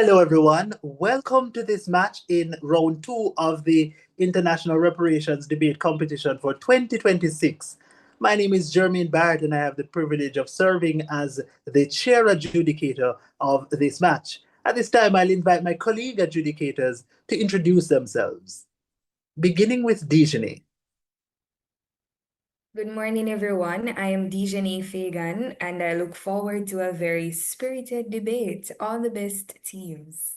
Hello, everyone. Welcome to this match in round two of the International Reparations Debate Competition for 2026. My name is Jermaine Barrett, and I have the privilege of serving as the chair adjudicator of this match. At this time, I'll invite my colleague adjudicators to introduce themselves, beginning with Dejane. Good morning, everyone. I am Dejane Fagan, and I look forward to a very spirited debate. All the best, teams.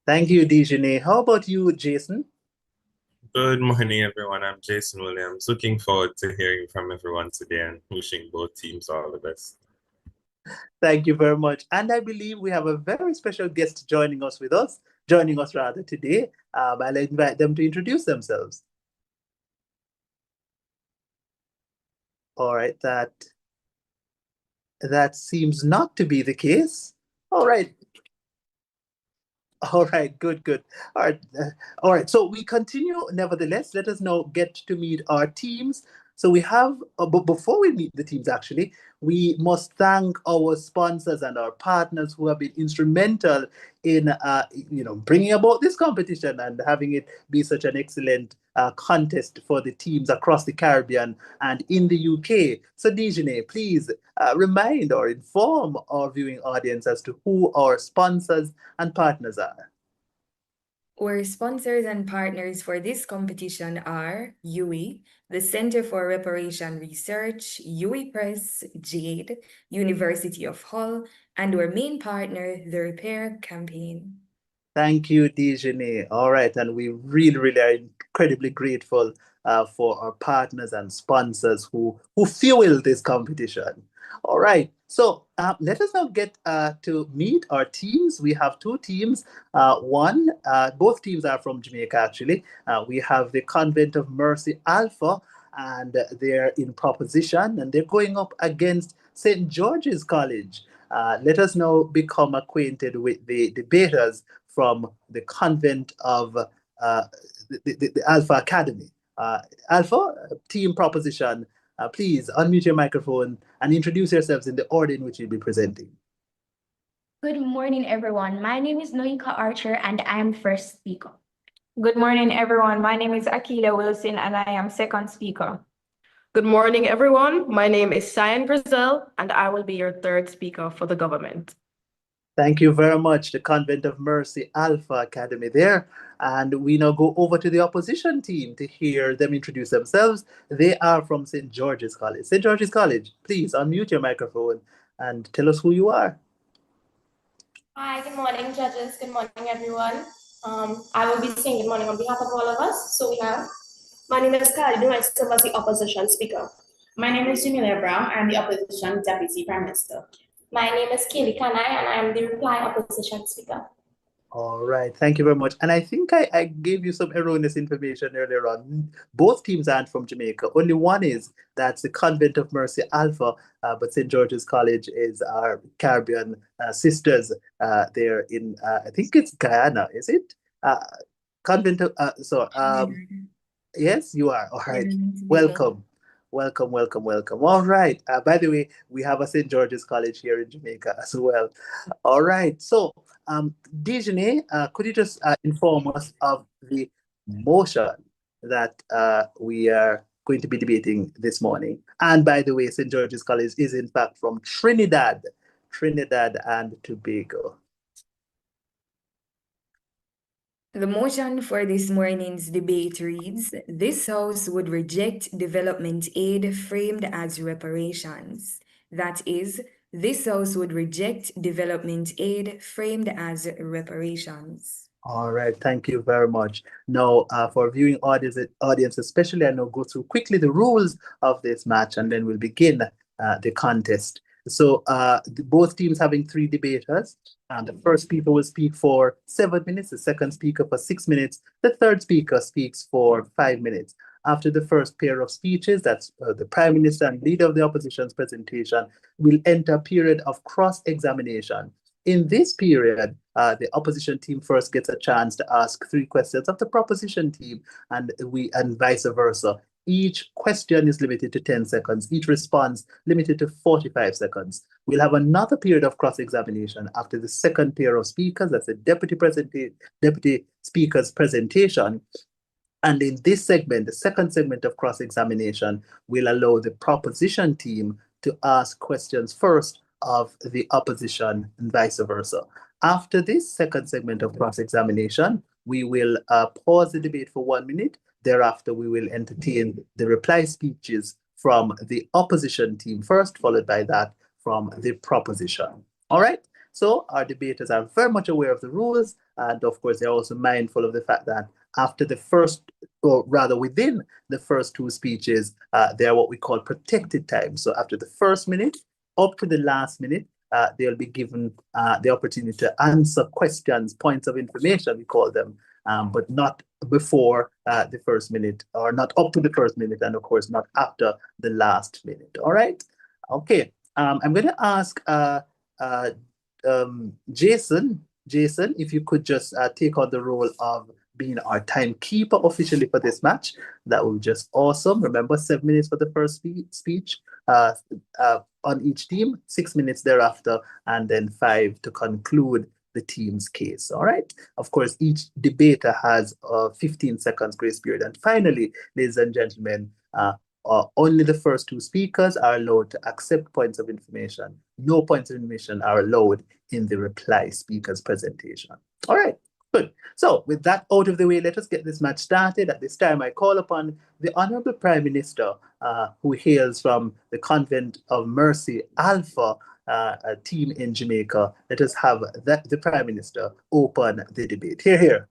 Thank you, Dejane. How about you, Jason? Good morning, everyone. I'm Jason Williams. Looking forward to hearing from everyone today and wishing both teams all the best. Thank you very much. And I believe we have a very special guest joining us rather today. I'll invite them to introduce themselves. All right, that seems not to be the case. All right. All right, good. All right. So we continue. Nevertheless, let us now get to meet our teams. So we have, but before we meet the teams, actually, we must thank our sponsors and our partners who have been instrumental in, bringing about this competition and having it be such an excellent contest for the teams across the Caribbean and in the UK. So Dejane, please remind or inform our viewing audience as to who our sponsors and partners are. Our sponsors and partners for this competition are UE, the Center for Reparation Research, UE Press, JADE, University of Hull, and our main partner, the Repair Campaign. Thank you, Dejane. All right, and we really are incredibly grateful for our partners and sponsors who fuel this competition. All right, so let us now get to meet our teams. We have two teams. Both teams are from Jamaica, actually. We have the Convent of Mercy Alpha, and they're in proposition, and they're going up against St. George's College. Let us now become acquainted with the debaters from the Convent of the Alpha Academy. Alpha, team proposition, please unmute your microphone and introduce yourselves in the order in which you'll be presenting. Good morning, everyone. My name is Noika Archer, and I am first speaker. Good morning, everyone. My name is Akila Wilson, and I am second speaker. Good morning, everyone. My name is Cyan Grizel, and I will be your third speaker for the government. Thank you very much, the Convent of Mercy Alpha Academy there. And we now go over to the opposition team to hear them introduce themselves. They are from St. George's College. St. George's College, please unmute your microphone and tell us who you are. Hi, good morning, judges. Good morning, everyone. I will be saying good morning on behalf of all of us. So we have, my name is Khalid, I serve as the opposition speaker. My name is Jamelia Brown. I am the opposition deputy prime minister. My name is Kaylee Kanai, and I am the reply opposition speaker. All right, thank you very much. And I think I gave you some erroneous information earlier on. Both teams aren't from Jamaica. Only one is, that's the Convent of Mercy Alpha, but St. George's College is our Caribbean sisters there in, I think it's Guyana, is it? Convent of, yes, you are. All right, welcome. All right. By the way, we have a St. George's College here in Jamaica as well. All right. So, Dejane, could you just inform us of the motion that we are going to be debating this morning? And by the way, St. George's College is in fact from Trinidad and Tobago. The motion for this morning's debate reads, this House would reject development aid framed as reparations. That is, this House would reject development aid framed as reparations. All right, thank you very much. Now, for viewing audience especially, I now go through quickly the rules of this match, and then we'll begin the contest. So both teams having 3 debaters. And the first speaker will speak for 7 minutes, the second speaker for 6 minutes, the third speaker speaks for 5 minutes. After the first pair of speeches, that's the Prime Minister and Leader of the Opposition's presentation, we'll enter a period of cross-examination. In this period, the opposition team first gets a chance to ask 3 questions of the proposition team, and vice versa. Each question is limited to 10 seconds. Each response limited to 45 seconds. We'll have another period of cross-examination after the second pair of speakers. That's the deputy speaker's presentation. And in this segment, the second segment of cross-examination, will allow the proposition team to ask questions first of the opposition and vice versa. After this second segment of cross-examination, we will pause the debate for 1 minute. Thereafter, we will entertain the reply speeches from the opposition team first, followed by that from the proposition. All right. So our debaters are very much aware of the rules. And of course, they're also mindful of the fact that after the first, or rather within the first two speeches, they are what we call protected time. So after the first minute, up to the last minute, they'll be given the opportunity to answer questions, points of information, we call them, but not before the first minute, or not up to the first minute, and of course not after the last minute. All right. Okay. I'm going to ask Jason, if you could just take on the role of being our timekeeper officially for this match. That would be just awesome. Remember, 7 minutes for the first speech on each team, 6 minutes thereafter, and then 5 to conclude the team's case. All right. Of course, each debater has a 15 seconds grace period. And finally, ladies and gentlemen, only the first two speakers are allowed to accept points of information. No points of information are allowed in the reply speaker's presentation. All right, good. So with that out of the way, let us get this match started. At this time, I call upon the Honorable Prime Minister, who hails from the Convent of Mercy Alpha a team in Jamaica. Let us have the Prime Minister open the debate. Hear, hear.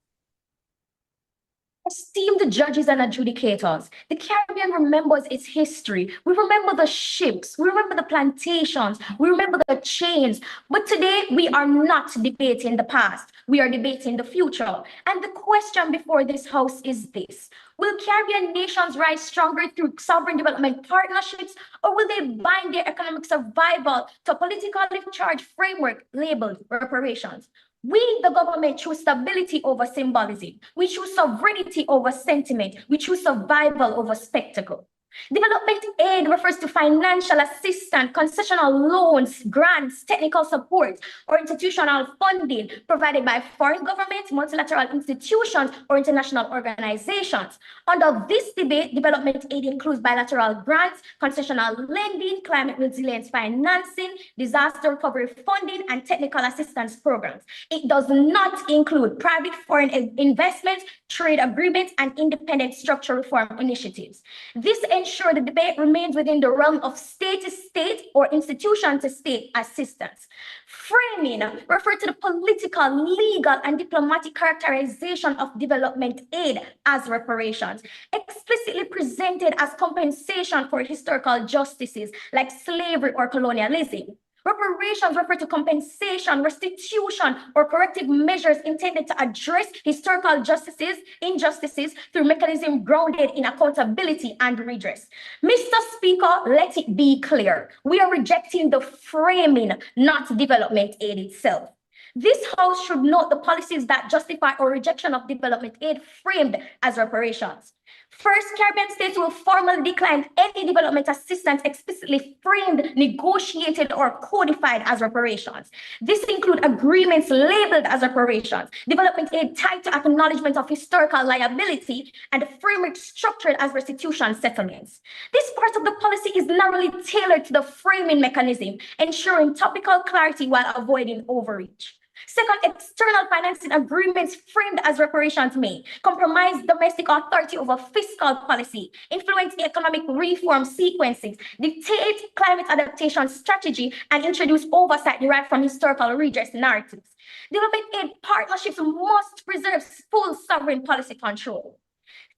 Esteemed judges and adjudicators, the Caribbean remembers its history. We remember the ships, we remember the plantations, we remember the chains. But today, we are not debating the past. We are debating the future. And the question before this House is this: will Caribbean nations rise stronger through sovereign development partnerships, or will they bind their economic survival to a politically charged framework labeled reparations? We, the government, choose stability over symbolism. We choose sovereignty over sentiment. We choose survival over spectacle. Development aid refers to financial assistance, concessional loans, grants, technical support, or institutional funding provided by foreign governments, multilateral institutions, or international organizations. Under this debate, development aid includes bilateral grants, concessional lending, climate resilience financing, disaster recovery funding, and technical assistance programs. It does not include private foreign investments, trade agreements, and independent structural reform initiatives. This ensures the debate remains within the realm of state-to-state or institution-to-state assistance. Framing refers to the political, legal, and diplomatic characterization of development aid as reparations, explicitly presented as compensation for historical justices like slavery or colonialism. Reparations refer to compensation, restitution, or corrective measures intended to address historical injustices through mechanisms grounded in accountability and redress. Mr. Speaker, let it be clear. We are rejecting the framing, not development aid itself. This House should note the policies that justify or rejection of development aid framed as reparations. First, Caribbean states will formally decline any development assistance explicitly framed, negotiated, or codified as reparations. This includes agreements labeled as reparations, development aid tied to acknowledgement of historical liability, and framework structured as restitution settlements. This part of the policy is narrowly tailored to the framing mechanism, ensuring topical clarity while avoiding overreach. Second, external financing agreements framed as reparations may compromise domestic authority over fiscal policy, influence economic reform sequences, dictate climate adaptation strategy, and introduce oversight derived from historical redress narratives. Development aid partnerships must preserve full sovereign policy control.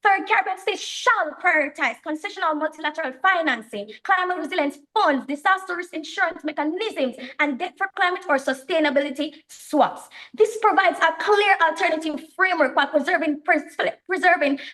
Third, Caribbean states shall prioritize concessional multilateral financing, climate resilience funds, disaster risk insurance mechanisms, and debt for climate or sustainability swaps. This provides a clear alternative framework while preserving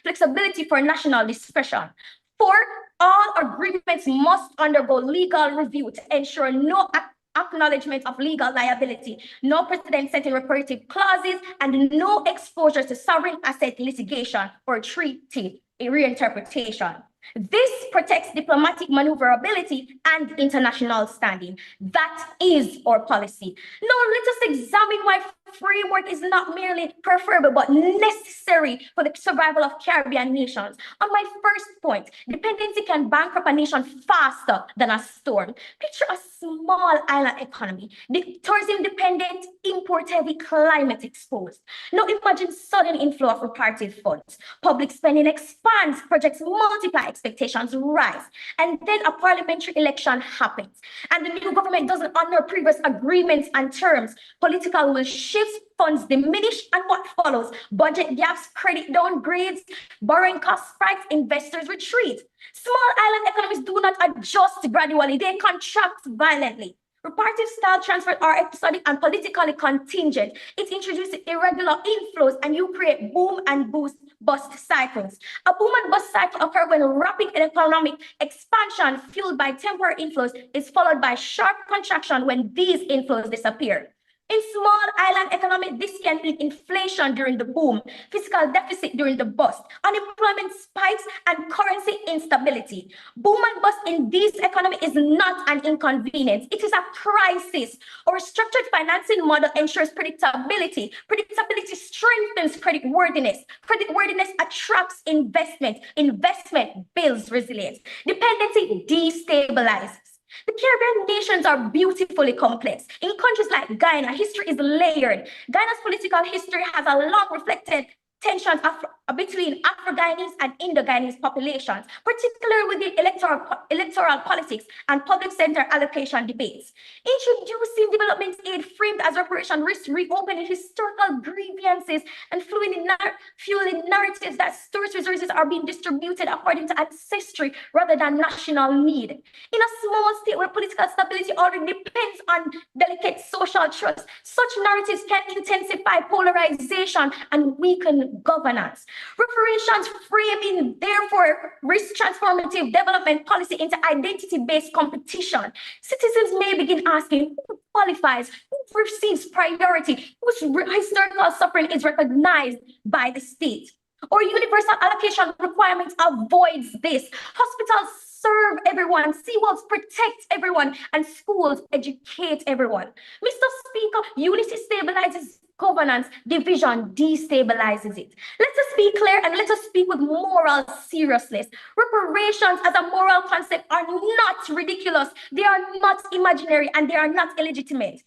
flexibility for national discretion. Four, all agreements must undergo legal review to ensure no acknowledgement of legal liability, no precedent-setting reparative clauses, and no exposure to sovereign asset litigation or treaty reinterpretation. This protects diplomatic maneuverability and international standing. That is our policy. Now, let us examine why framework is not merely preferable but necessary for the survival of Caribbean nations. On my first point, dependency can bankrupt a nation faster than a storm. Picture a small island economy, tourism dependent, import heavy, climate exposed. Now imagine sudden inflow of reparative funds. Public spending expands, projects multiply, expectations rise. And then a parliamentary election happens. And the new government doesn't honor previous agreements and terms. Political will shift, funds diminish, and what follows? Budget gaps, credit downgrades, borrowing costs spikes, investors retreat. Small island economies do not adjust gradually, they contract violently. Reparative style transfers are episodic and politically contingent. It introduces irregular inflows and you create boom and bust cycles. A boom and bust cycle occurs when rapid economic expansion fueled by temporary inflows is followed by sharp contraction when these inflows disappear. In small island economy, this can mean inflation during the boom, fiscal deficit during the bust, unemployment spikes, and currency instability. Boom and bust in this economy is not an inconvenience. It is a crisis. Our structured financing model ensures predictability. Predictability strengthens creditworthiness. Creditworthiness attracts investment. Investment builds resilience. Dependency destabilizes. The Caribbean nations are beautifully complex. In countries like Guyana, history is layered. Guyana's political history has a long reflected tensions between Afro-Guyanese and Indo-Guyanese populations, particularly with the electoral politics and public center allocation debates. Introducing development aid framed as reparation risks reopening historical grievances and fueling narratives that source resources are being distributed according to ancestry rather than national need. In a small state where political stability already depends on delicate social trust, such narratives can intensify polarization and weaken governance. Reparations framing, therefore, risk transformative development policy into identity-based competition. Citizens may begin asking who qualifies, who receives priority, whose historical suffering is recognized by the state. Or universal allocation requirements avoids this. Hospitals serve everyone, seawalls protect everyone, and schools educate everyone. Mr. Speaker, unity stabilizes governance, division destabilizes it. Let us be clear and let us speak with moral seriousness. Reparations as a moral concept are not ridiculous, they are not imaginary, and they are not illegitimate.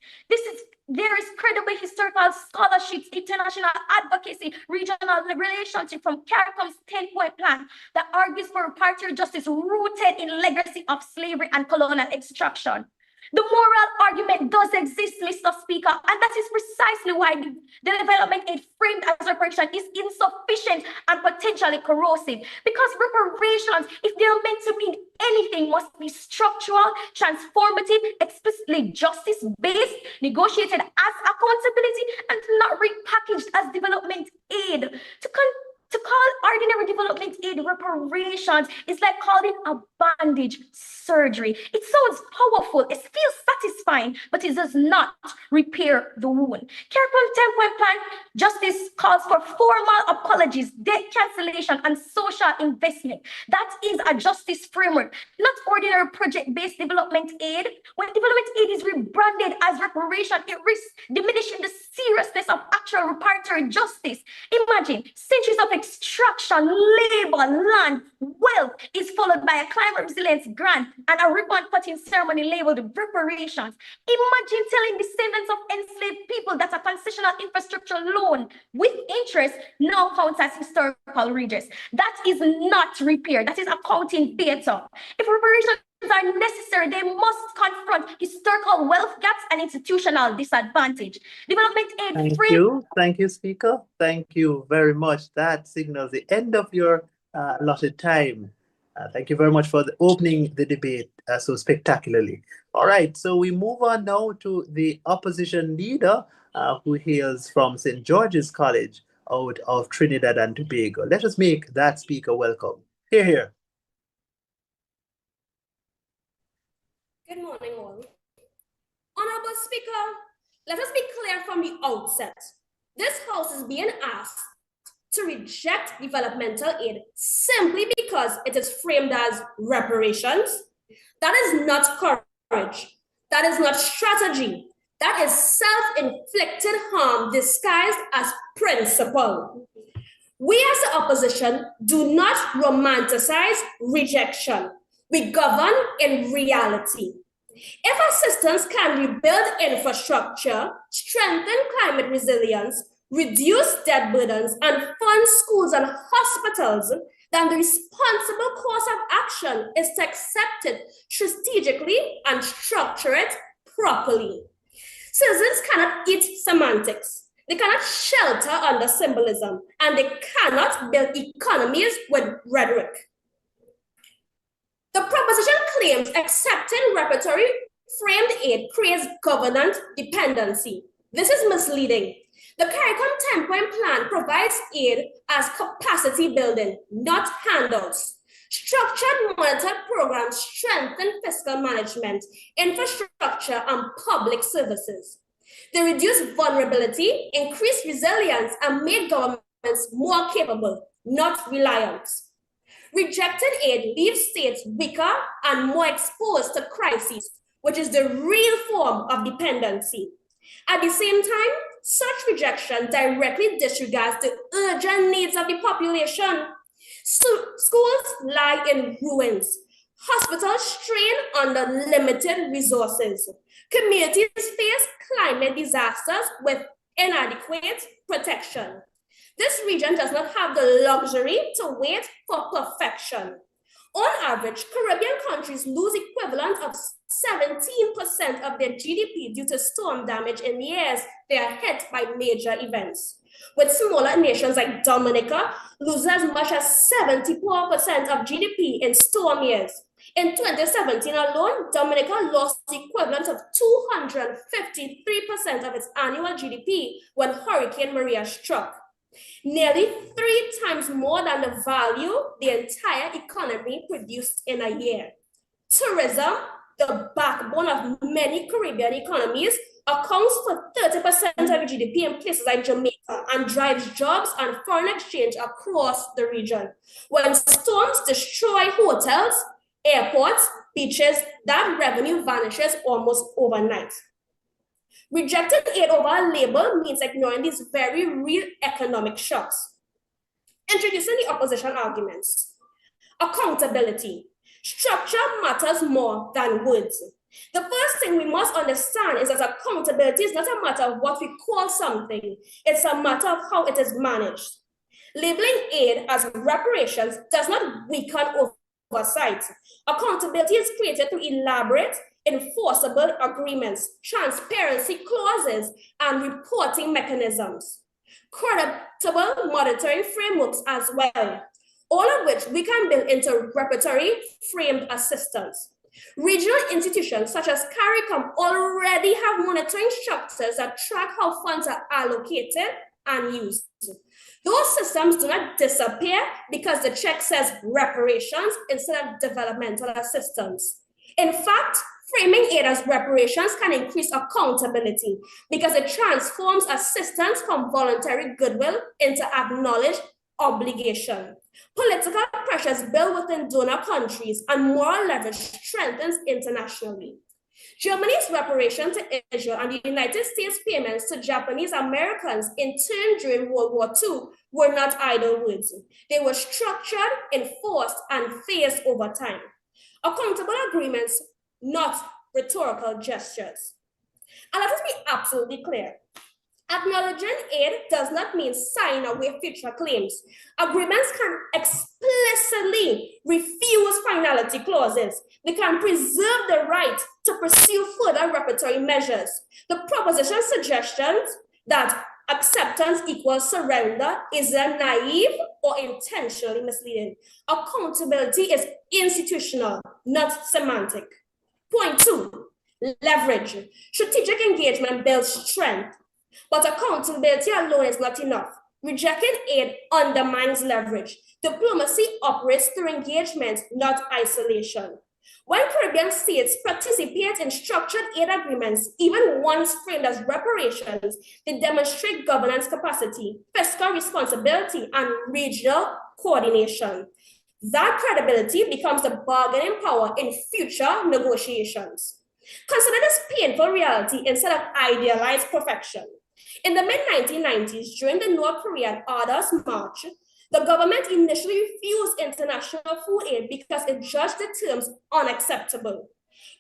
There is credible historical scholarships, international advocacy, regional relationship from CARICOM's 10-point plan that argues for reparative justice rooted in legacy of slavery and colonial extraction. The moral argument does exist, Mr. Speaker, and that is precisely why the development aid framed as reparation is insufficient and potentially corrosive. Because reparations, if they are meant to mean anything, must be structural, transformative, explicitly justice-based, negotiated as accountability, and not repackaged as development aid. To call ordinary development aid reparations is like calling a bandage surgery. It sounds powerful, it feels satisfying, but it does not repair the wound. CARICOM 10-point plan justice calls for formal apologies, debt cancellation, and social investment. That is a justice framework, not ordinary project-based development aid. When development aid is rebranded as reparation, it risks diminishing the seriousness of actual reparatory justice. Imagine centuries of extraction, labor, land, wealth is followed by a climate resilience grant and a ribbon cutting ceremony labeled reparations. Imagine telling descendants of enslaved people that a concessional infrastructure loan with interest now counts as historical redress. That is not repair, that is accounting theater. If reparations are necessary, they must confront historical wealth gaps and institutional disadvantage. Development aid Thank you, Speaker. Thank you very much. That signals the end of your allotted time. Thank you very much for opening the debate so spectacularly. All right, so we move on now to the opposition leader who hails from St. George's College out of Trinidad and Tobago. Let us make that speaker welcome. Hear, hear. Good morning, all. Honorable Speaker, let us be clear from the outset. This House is being asked to reject developmental aid simply because it is framed as reparations, that is not courage. That is not strategy. That is self-inflicted harm disguised as principle. We as the opposition do not romanticize rejection. We govern in reality. If assistance can rebuild infrastructure, strengthen climate resilience, reduce debt burdens, and fund schools and hospitals, then the responsible course of action is to accept it strategically and structure it properly. Citizens cannot eat semantics. They cannot shelter under symbolism, and they cannot build economies with rhetoric. The proposition claims accepting repertory framed aid creates governance dependency. This is misleading. The CARICOM 10-point plan provides aid as capacity building, not handouts. Structured monitored programs strengthen fiscal management, infrastructure, and public services. They reduce vulnerability, increase resilience, and make governments more capable, not reliant. Rejected aid leaves states weaker and more exposed to crises, which is the real form of dependency. At the same time, such rejection directly disregards the urgent needs of the population. Schools lie in ruins. Hospitals strain under limited resources. Communities face climate disasters with inadequate protection. This region does not have the luxury to wait for perfection. On average, Caribbean countries lose equivalent of 17% of their GDP due to storm damage in years they are hit by major events. With smaller nations like Dominica lose as much as 74% of GDP in storm years. In 2017 alone, Dominica lost the equivalent of 253% of its annual GDP when Hurricane Maria struck. Nearly 3 times more than the value the entire economy produced in a year. Tourism, the backbone of many Caribbean economies, accounts for 30% of GDP in places like Jamaica and drives jobs and foreign exchange across the region. When storms destroy hotels, airports, beaches, that revenue vanishes almost overnight. Rejecting aid over a label means ignoring these very real economic shocks. Introducing the opposition arguments. Accountability. Structure matters more than words. The first thing we must understand is that accountability is not a matter of what we call something, it's a matter of how it is managed. Labeling aid as reparations does not weaken oversight. Accountability is created through elaborate, enforceable agreements, transparency clauses, and reporting mechanisms. Creditable monitoring frameworks as well, all of which we can build into repertory framed assistance. Regional institutions such as CARICOM already have monitoring structures that track how funds are allocated and used. Those systems do not disappear because the check says reparations instead of developmental assistance. In fact, framing aid as reparations can increase accountability because it transforms assistance from voluntary goodwill into acknowledged obligation. Political pressures build within donor countries and moral leverage strengthens internationally. Germany's reparation to Israel and the United States payments to Japanese Americans in turn during World War II were not idle words. They were structured, enforced, and phased over time. Accountable agreements, not rhetorical gestures. And let us be absolutely clear. Acknowledging aid does not mean signing away future claims. Agreements can explicitly refuse finality clauses. They can preserve the right to pursue further repertory measures. The proposition suggestions that acceptance equals surrender is a naive or intentionally misleading. Accountability is institutional, not semantic. Point 2, leverage. Strategic engagement builds strength. But accountability alone is not enough. Rejecting aid undermines leverage. Diplomacy operates through engagement, not isolation. When Caribbean states participate in structured aid agreements, even once framed as reparations, they demonstrate governance capacity, fiscal responsibility, and regional coordination. That credibility becomes the bargaining power in future negotiations. Consider this painful reality instead of idealized perfection. In the mid-1990s, during the North Korean Ardors March, the government initially refused international food aid because it judged the terms unacceptable.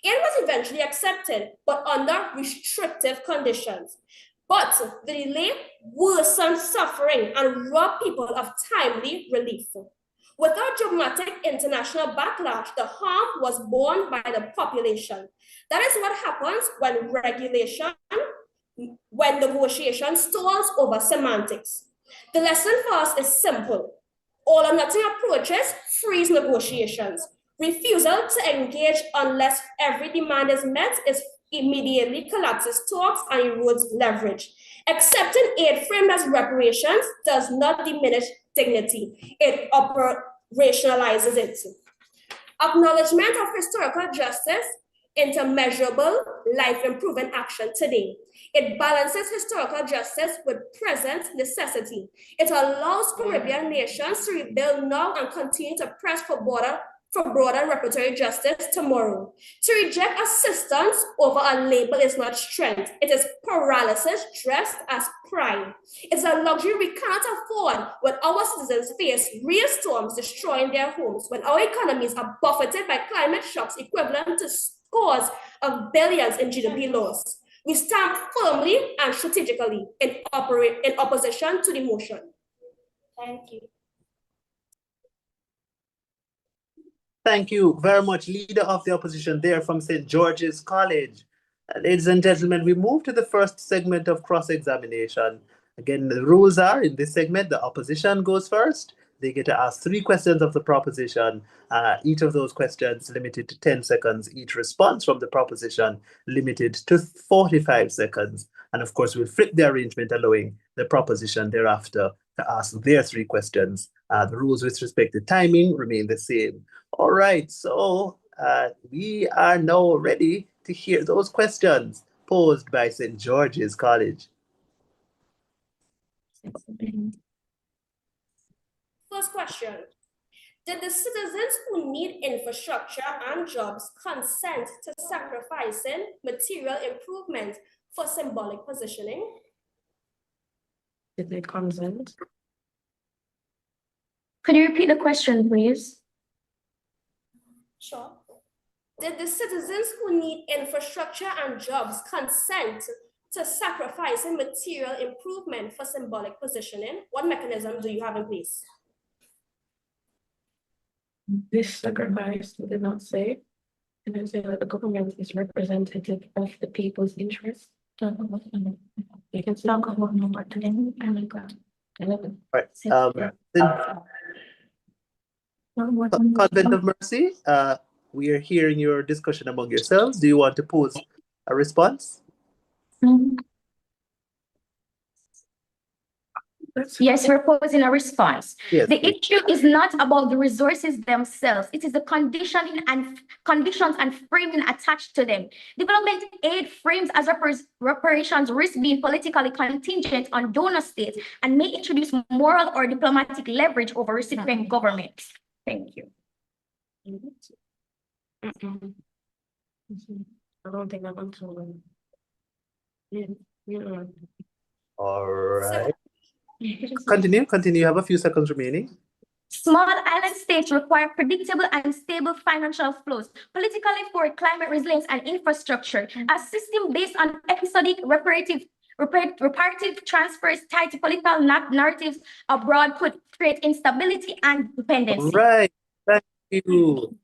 Aid was eventually accepted, but under restrictive conditions. But the delay worsened suffering and robbed people of timely relief. Without dramatic international backlash, the harm was borne by the population. That is what happens when negotiation stalls over semantics. The lesson for us is simple. All or nothing approaches freeze negotiations. Refusal to engage unless every demand is met is immediately collapses talks and erodes leverage. Accepting aid framed as reparations does not diminish dignity. It operationalizes it. Acknowledgement of historical justice into measurable, life-improving action today. It balances historical justice with present necessity. It allows Caribbean nations to rebuild now and continue to press for broader reparatory justice tomorrow. To reject assistance over a label is not strength. It is paralysis dressed as pride. It's a luxury we cannot afford when our citizens face real storms destroying their homes, when our economies are buffeted by climate shocks equivalent to scores of billions in GDP loss. We stand firmly and strategically in opposition to the motion. Thank you. Thank you very much, Leader of the Opposition there from St. George's College. Ladies and gentlemen, we move to the first segment of cross-examination. Again, the rules are, in this segment, the opposition goes first. They get to ask 3 questions of the proposition. Each of those questions limited to 10 seconds. Each response from the proposition limited to 45 seconds. And of course, we'll flip the arrangement, allowing the proposition thereafter to ask their 3 questions. The rules with respect to timing remain the same. All right, so we are now ready to hear those questions posed by St. George's College. First question. Did the citizens who need infrastructure and jobs consent to sacrificing material improvement for symbolic positioning? Did they consent? Could you repeat the question, please? Sure. Did the citizens who need infrastructure and jobs consent to sacrificing material improvement for symbolic positioning? What mechanism do you have in place? This sacrifice did not say. And then say that the government is representative of the people's interests. You can start on number 10 and Right. Convent of Mercy, we are hearing your discussion among yourselves. Do you want to pose a response? Yes, we're posing a response. Yes, the please. issue is not about the resources themselves. It is the conditioning and conditions and framing attached to them. Development aid frames as reparations risk being politically contingent on donor states and may introduce moral or diplomatic leverage over recipient governments. Thank you. I don't think I'm answering. Yeah. All right. Continue. You have a few seconds remaining. Small island states require predictable and stable financial flows, politically forward climate resilience and infrastructure. A system based on episodic reparative transfers tied to political narratives abroad could create instability and dependency. All right.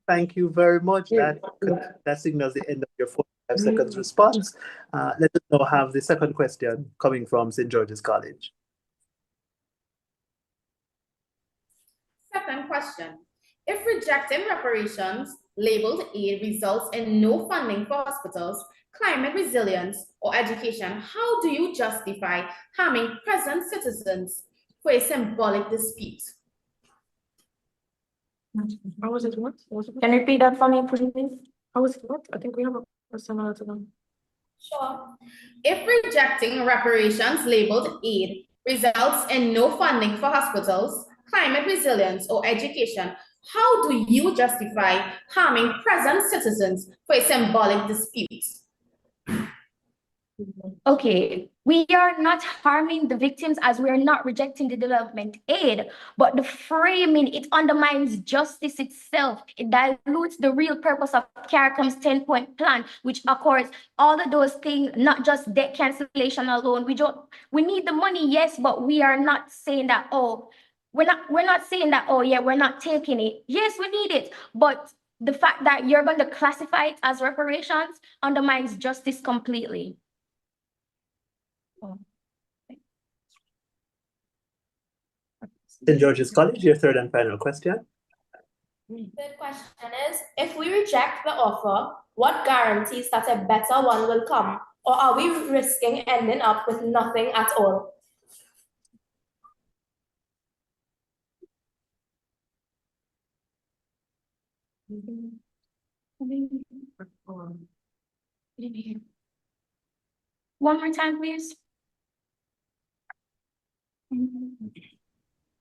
Thank you very much. That signals the end of your 45 seconds response. Let us now have the second question coming from St. George's College. Second question. If rejecting reparations labeled aid results in no funding for hospitals, climate resilience, or education, how do you justify harming present citizens for a symbolic dispute? How was it what? Can you repeat that for me, please? How was it what? I think we have a question to them. Sure. If rejecting reparations labeled aid results in no funding for hospitals, climate resilience, or education, how do you justify harming present citizens for a symbolic dispute? Okay, we are not harming the victims as we are not rejecting the development aid, but the framing, it undermines justice itself. It dilutes the real purpose of CARICOM's 10-point plan, which of course, all of those things, not just debt cancellation alone. We need the money, yes, but we are not saying that, oh, we're not saying that, oh yeah, we're not taking it. Yes, we need it, but the fact that you're going to classify it as reparations undermines justice completely. St. George's College, your third and final question. Third question is, if we reject the offer, what guarantees that a better one will come? Or are we risking ending up with nothing at all? One more time, please.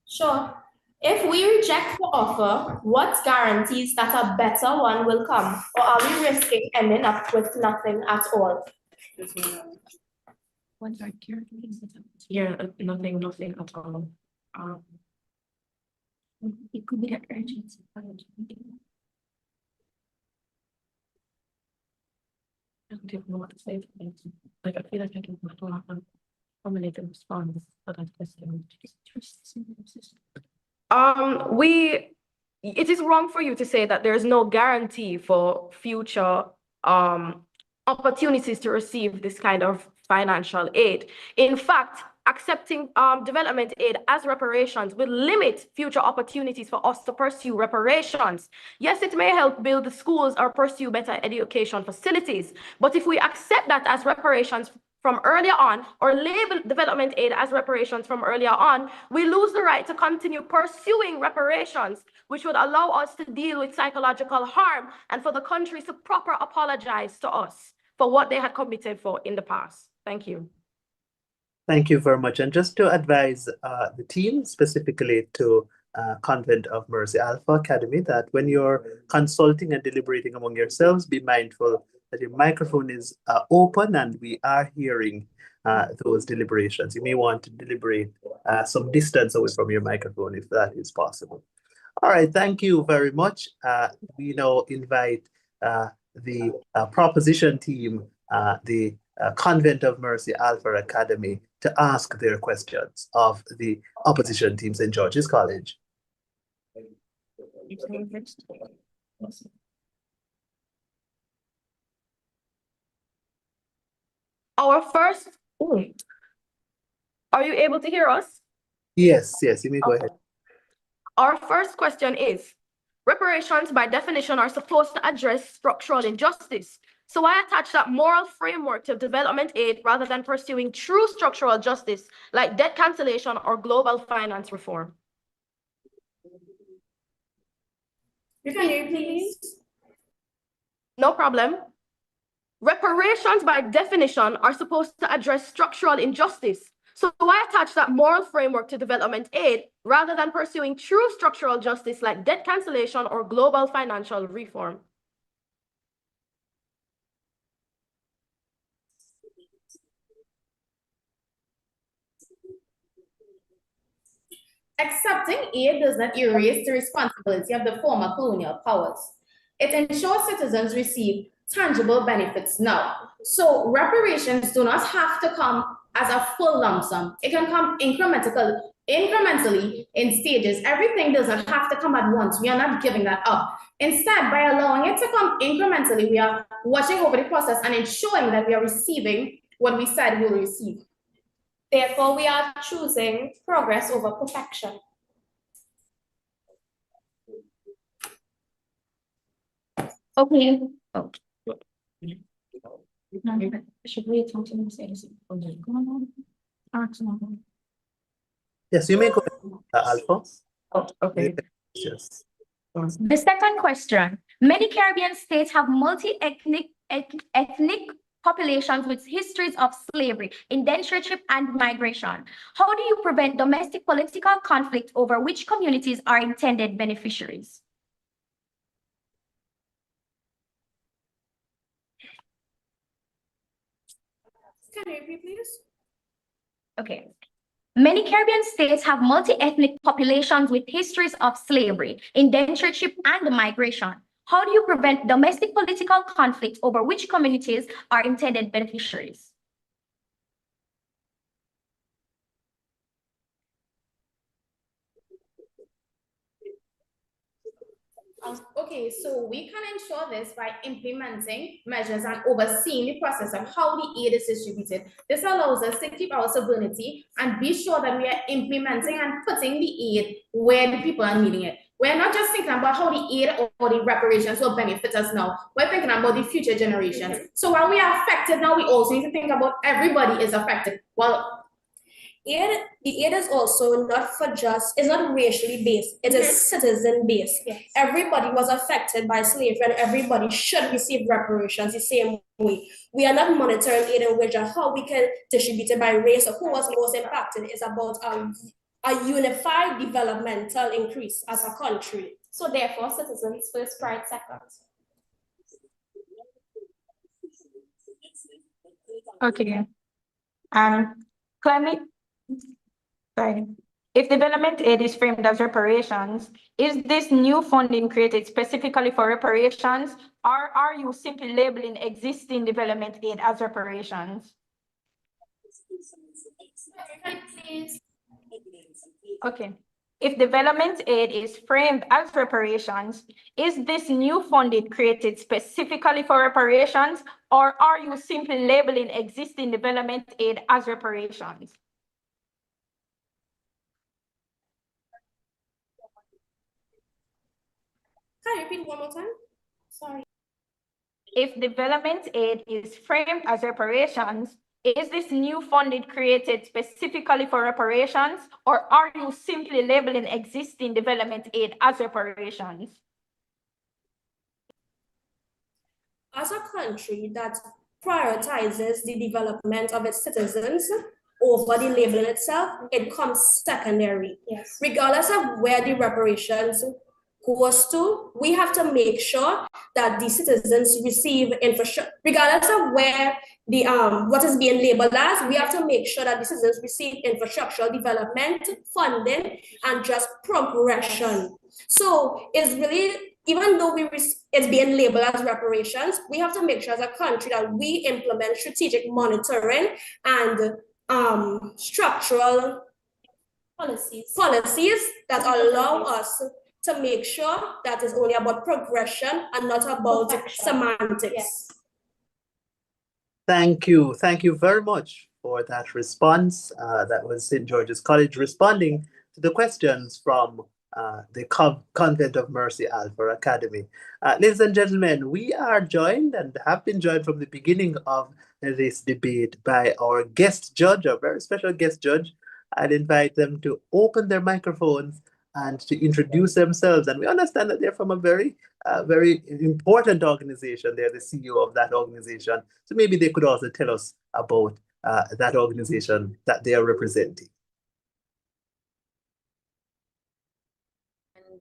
Sure. If we reject the offer, what guarantees that a better one will come? Or are we risking ending up with nothing at all? Yeah, nothing at all. It could be that urgency. I don't even know what to say. Like, I feel like I can formulate a response to that question. It is wrong for you to say that there is no guarantee for future opportunities to receive this kind of financial aid. In fact, accepting development aid as reparations will limit future opportunities for us to pursue reparations. Yes, it may help build the schools or pursue better education facilities, but if we accept that as reparations from earlier on, or label development aid as reparations from earlier on, we lose the right to continue pursuing reparations, which would allow us to deal with psychological harm and for the countries to proper apologize to us for what they had committed for in the past. Thank you. Thank you very much. And just to advise the team, specifically to Convent of Mercy Alpha Academy, that when you're consulting and deliberating among yourselves, be mindful that your microphone is open and we are hearing those deliberations. You may want to deliberate some distance away from your microphone if that is possible. All right, thank you very much. We now invite the proposition team, the Convent of Mercy Alpha Academy, to ask their questions of the opposition team, St. George's College. Our first, are you able to hear us? Yes, you may go ahead. Our first question is, reparations by definition are supposed to address structural injustice. So I attach that moral framework to development aid rather than pursuing true structural justice like debt cancellation or global finance reform. Can you please? No problem. Reparations by definition are supposed to address structural injustice. So I attach that moral framework to development aid rather than pursuing true structural justice like debt cancellation or global financial reform. Accepting aid does not erase the responsibility of the former colonial powers. It ensures citizens receive tangible benefits now. So reparations do not have to come as a full lump sum. It can come incrementally in stages. Everything does not have to come at once. We are not giving that up. Instead, by allowing it to come incrementally, we are watching over the process and ensuring that we are receiving what we said we'll receive. Therefore, we are choosing progress over perfection. Okay. Oh. Should we talk to them? Yes, you may go ahead, Alphonse. Oh, okay. Yes. The second question, many Caribbean states have multi-ethnic populations with histories of slavery, indentureship, and migration. How do you prevent domestic political conflict over which communities are intended beneficiaries? Can you repeat, please? Okay. Many Caribbean states have multi-ethnic populations with histories of slavery, indentureship, and migration. How do you prevent domestic political conflict over which communities are intended beneficiaries? Okay, so we can ensure this by implementing measures and overseeing the process of how the aid is distributed. This allows us to keep our sovereignty and be sure that we are implementing and putting the aid where the people are needing it. We're not just thinking about how the aid or the reparations will benefit us now. We're thinking about the future generations. So while we are affected now, we also need to think about everybody is affected. Well, the aid is also not it's not racially based, it is citizen based. Yes. Everybody was affected by slavery and everybody should receive reparations the same way. We are not monitoring aid in which how we can distribute it by race or who was most impacted. It's about a unified developmental increase as a country. so therefore, citizens first, pride second. Okay. Climate, sorry. If development aid is framed as reparations, is this new funding created specifically for reparations, or are you simply labeling existing development aid as reparations? Okay. If development aid is framed as reparations, is this new funding created specifically for reparations, or are you simply labeling existing development aid as reparations? Can you repeat one more time? Sorry. If development aid is framed as reparations, is this new funding created specifically for reparations, or are you simply labeling existing development aid as reparations? As a country that prioritizes the development of its citizens over the labeling itself, it comes secondary. Yes. Regardless of where the reparations goes to, we have to make sure that the citizens receive infrastructure. Regardless of where the what is being labeled as, we have to make sure that the citizens receive infrastructural development funding and just progression. So it's really, even though it's being labeled as reparations, we have to make sure as a country that we implement strategic monitoring and structural policies that allow us to make sure that it's only about progression and not about semantics. Yes. Thank you. Thank you very much for that response. That was St. George's College responding to the questions from the Convent of Mercy Alpha Academy. Ladies and gentlemen, we are joined and have been joined from the beginning of this debate by our guest judge, a very special guest judge. I'd invite them to open their microphones and to introduce themselves. And we understand that they're from a very important organization. They're the CEO of that organization. So maybe they could also tell us about that organization that they are representing.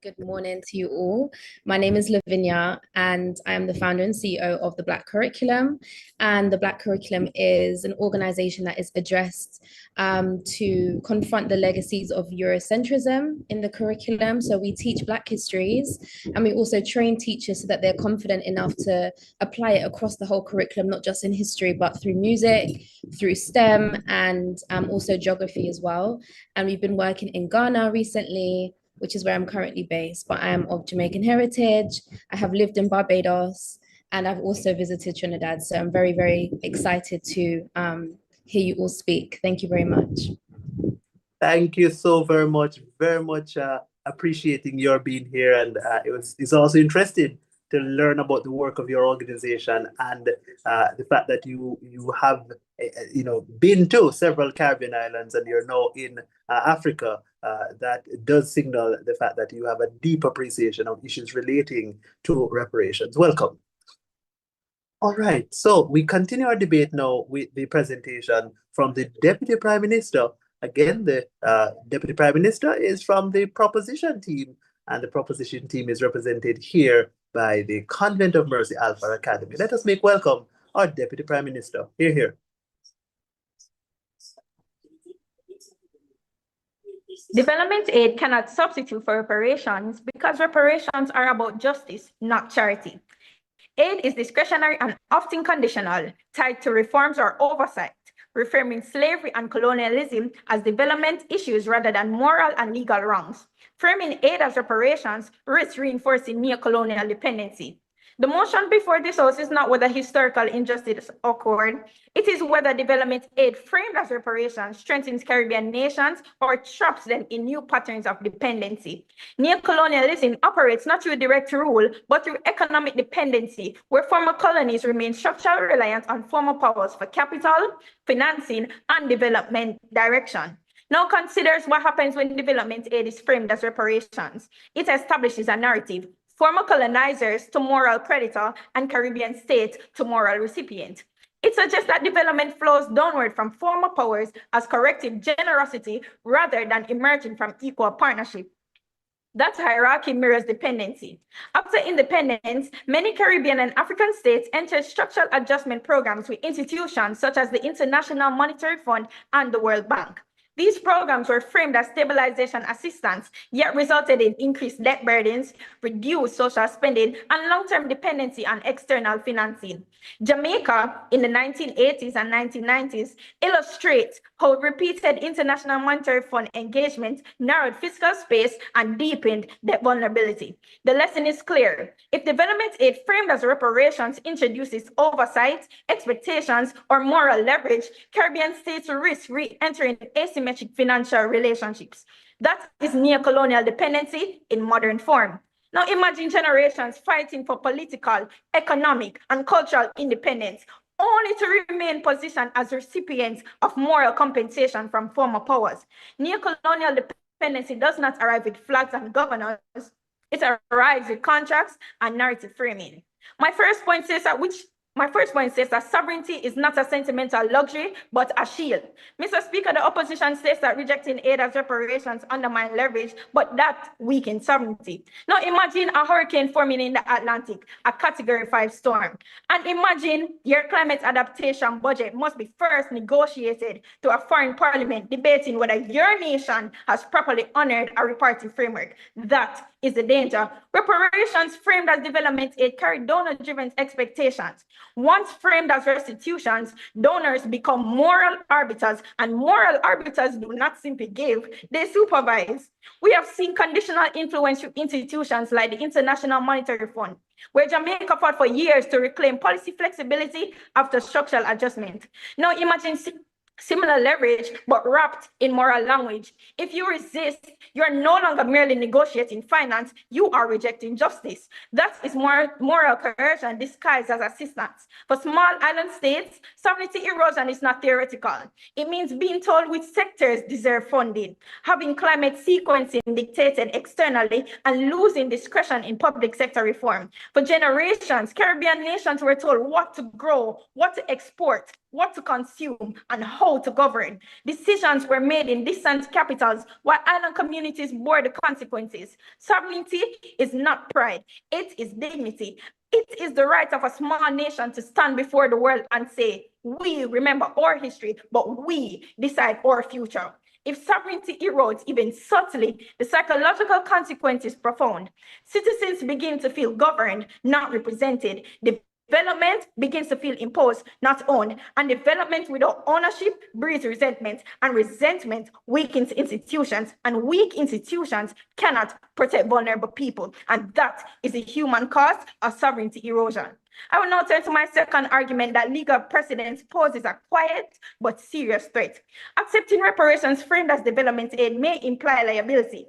Good morning to you all. My name is Lavinia and I am the founder and CEO of the Black Curriculum. And the Black Curriculum is an organization that is addressed to confront the legacies of Eurocentrism in the curriculum. So we teach Black histories and we also train teachers so that they're confident enough to apply it across the whole curriculum, not just in history, but through music, through STEM, and also geography as well. And we've been working in Ghana recently, which is where I'm currently based, but I am of Jamaican heritage. I have lived in Barbados and I've also visited Trinidad. So I'm very, very excited to hear you all speak. Thank you very much. Thank you so very much appreciating your being here. And it's also interesting to learn about the work of your organization and the fact that you have been to several Caribbean islands and you're now in Africa. that does signal the fact that you have a deep appreciation of issues relating to reparations. Welcome. All right, so we continue our debate now with the presentation from the Deputy Prime Minister. Again, the Deputy Prime Minister is from the proposition team, and the proposition team is represented here by the Convent of Mercy Alpha Academy. Let us make welcome our Deputy Prime Minister. Hear, hear. Development aid cannot substitute for reparations because reparations are about justice, not charity. Aid is discretionary and often conditional, tied to reforms or oversight, reframing slavery and colonialism as development issues rather than moral and legal wrongs. Framing aid as reparations risks reinforcing neo-colonial dependency. The motion before this House is not whether historical injustice occurred. It is whether development aid framed as reparations strengthens Caribbean nations or traps them in new patterns of dependency. Neocolonialism operates not through direct rule, but through economic dependency, where former colonies remain structurally reliant on former powers for capital, financing, and development direction. Now considers what happens when development aid is framed as reparations. It establishes a narrative: former colonizers to moral creditor and Caribbean state to moral recipient. It suggests that development flows downward from former powers as corrective generosity rather than emerging from equal partnership. That hierarchy mirrors dependency. After independence, many Caribbean and African states entered structural adjustment programs with institutions such as the International Monetary Fund and the World Bank. These programs were framed as stabilization assistance, yet resulted in increased debt burdens, reduced social spending, and long-term dependency on external financing. Jamaica in the 1980s and 1990s illustrates how repeated International Monetary Fund engagement narrowed fiscal space and deepened debt vulnerability. The lesson is clear. If development aid framed as reparations introduces oversight, expectations, or moral leverage, Caribbean states risk re-entering asymmetric financial relationships. That is neocolonial dependency in modern form. Now imagine generations fighting for political, economic, and cultural independence, only to remain positioned as recipients of moral compensation from former powers. Neocolonial dependency does not arrive with flags and governors. It arrives with contracts and narrative framing. My first point says that sovereignty is not a sentimental luxury, but a shield. Mr. Speaker, the opposition says that rejecting aid as reparations undermines leverage, but that weakens sovereignty. Now imagine a hurricane forming in the Atlantic, a Category 5 storm. And imagine your climate adaptation budget must be first negotiated to a foreign parliament debating whether your nation has properly honored a reparative framework. That is the danger. Reparations framed as development aid carry donor-driven expectations. Once framed as restitutions, donors become moral arbiters, and moral arbiters do not simply give, they supervise. We have seen conditional influence through institutions like the International Monetary Fund, where Jamaica fought for years to reclaim policy flexibility after structural adjustment. Now imagine similar leverage, but wrapped in moral language. If you resist, you're no longer merely negotiating finance, you are rejecting justice. That is moral coercion disguised as assistance. For small island states, sovereignty erosion is not theoretical. It means being told which sectors deserve funding, having climate sequencing dictated externally, and losing discretion in public sector reform. For generations, Caribbean nations were told what to grow, what to export, what to consume, and how to govern. Decisions were made in distant capitals while island communities bore the consequences. Sovereignty is not pride, it is dignity. It is the right of a small nation to stand before the world and say, we remember our history, but we decide our future. If sovereignty erodes even subtly, the psychological consequence is profound. Citizens begin to feel governed, not represented. Development begins to feel imposed, not owned, and development without ownership breeds resentment, and resentment weakens institutions, and weak institutions cannot protect vulnerable people, and that is the human cost of sovereignty erosion. I will now turn to my second argument that legal precedence poses a quiet but serious threat. Accepting reparations framed as development aid may imply liability.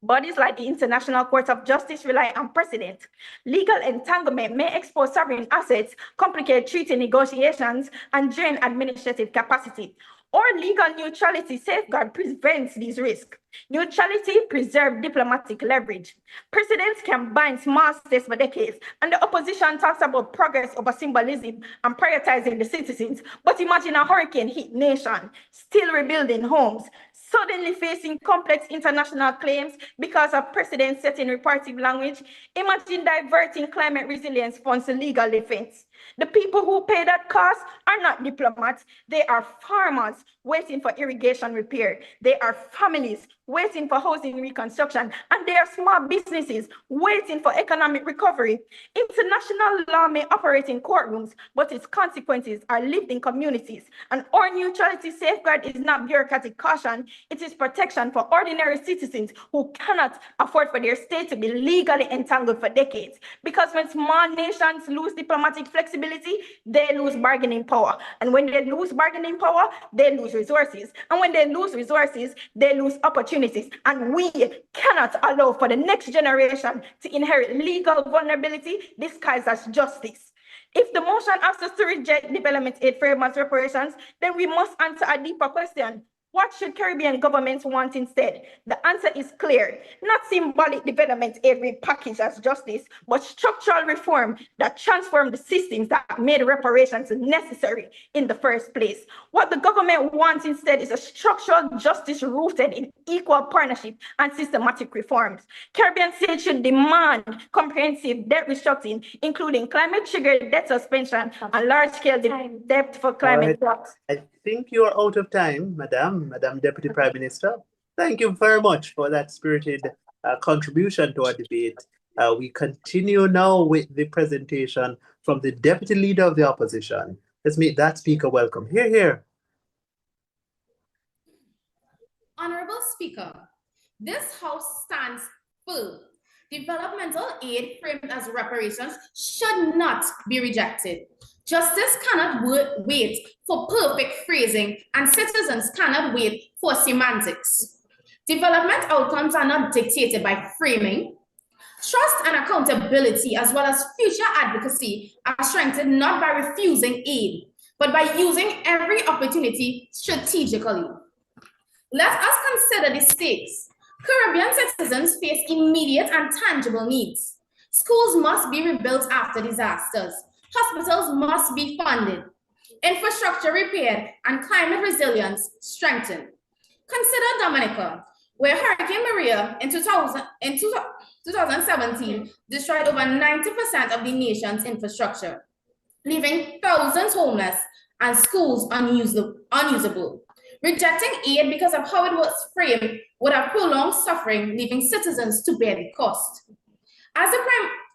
Bodies like the International Court of Justice rely on precedent. Legal entanglement may expose sovereign assets, complicate treaty negotiations, and drain administrative capacity. Or legal neutrality safeguard prevents these risks. Neutrality preserves diplomatic leverage. Presidents can bind small states for decades, and the opposition talks about progress over symbolism and prioritizing the citizens. But imagine a hurricane hit nation, still rebuilding homes, suddenly facing complex international claims because of precedent setting reparative language. Imagine diverting climate resilience funds to legal defense. The people who pay that cost are not diplomats. They are farmers waiting for irrigation repair. They are families waiting for housing reconstruction. And they are small businesses waiting for economic recovery. International law may operate in courtrooms, but its consequences are lived in communities. And our neutrality safeguard is not bureaucratic caution. It is protection for ordinary citizens who cannot afford for their state to be legally entangled for decades. Because when small nations lose diplomatic flexibility, they lose bargaining power. And when they lose bargaining power, they lose resources. And when they lose resources, they lose opportunities. And we cannot allow for the next generation to inherit legal vulnerability disguised as justice. If the motion asks us to reject development aid framework reparations, then we must answer a deeper question. What should Caribbean governments want instead? The answer is clear. Not symbolic development aid repackaged as justice, but structural reform that transform the systems that made reparations necessary in the first place. What the government wants instead is a structural justice rooted in equal partnership and systematic reforms. Caribbean states should demand comprehensive debt restructuring, including climate-triggered debt suspension and large-scale debt for climate jobs. I think you are out of time, Madam Deputy Prime Minister. Thank you very much for that spirited contribution to our debate. We continue now with the presentation from the Deputy Leader of the Opposition. Let's make that speaker welcome. Hear, hear. Honorable Speaker, this House stands firm. Developmental aid framed as reparations should not be rejected. Justice cannot wait for perfect phrasing, and citizens cannot wait for semantics. Development outcomes are not dictated by framing. Trust and accountability, as well as future advocacy, are strengthened not by refusing aid, but by using every opportunity strategically. Let us consider the stakes. Caribbean citizens face immediate and tangible needs. Schools must be rebuilt after disasters. Hospitals must be funded. Infrastructure repaired and climate resilience strengthened. Consider Dominica, where Hurricane Maria in 2017 destroyed over 90% of the nation's infrastructure, leaving thousands homeless and schools unusable. Rejecting aid because of how it was framed would have prolonged suffering, leaving citizens to bear the cost. As the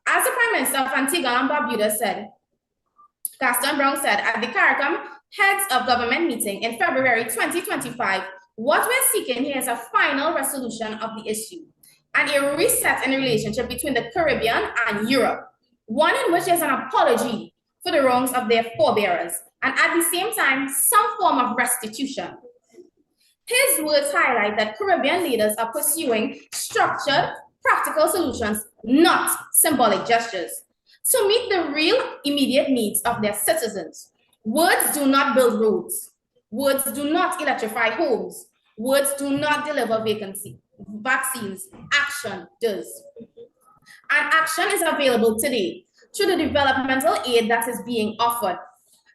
Prime Minister of Antigua and Barbuda said, Gaston Brown said at the CARICOM Heads of Government meeting in February 2025, what we're seeking here is a final resolution of the issue and a reset in the relationship between the Caribbean and Europe, one in which there's an apology for the wrongs of their forebearers, and at the same time, some form of restitution. His words highlight that Caribbean leaders are pursuing structured, practical solutions, not symbolic gestures, to meet the real immediate needs of their citizens. Words do not build roads. Words do not electrify homes. Words do not deliver vaccines. Action does. And action is available today through the developmental aid that is being offered.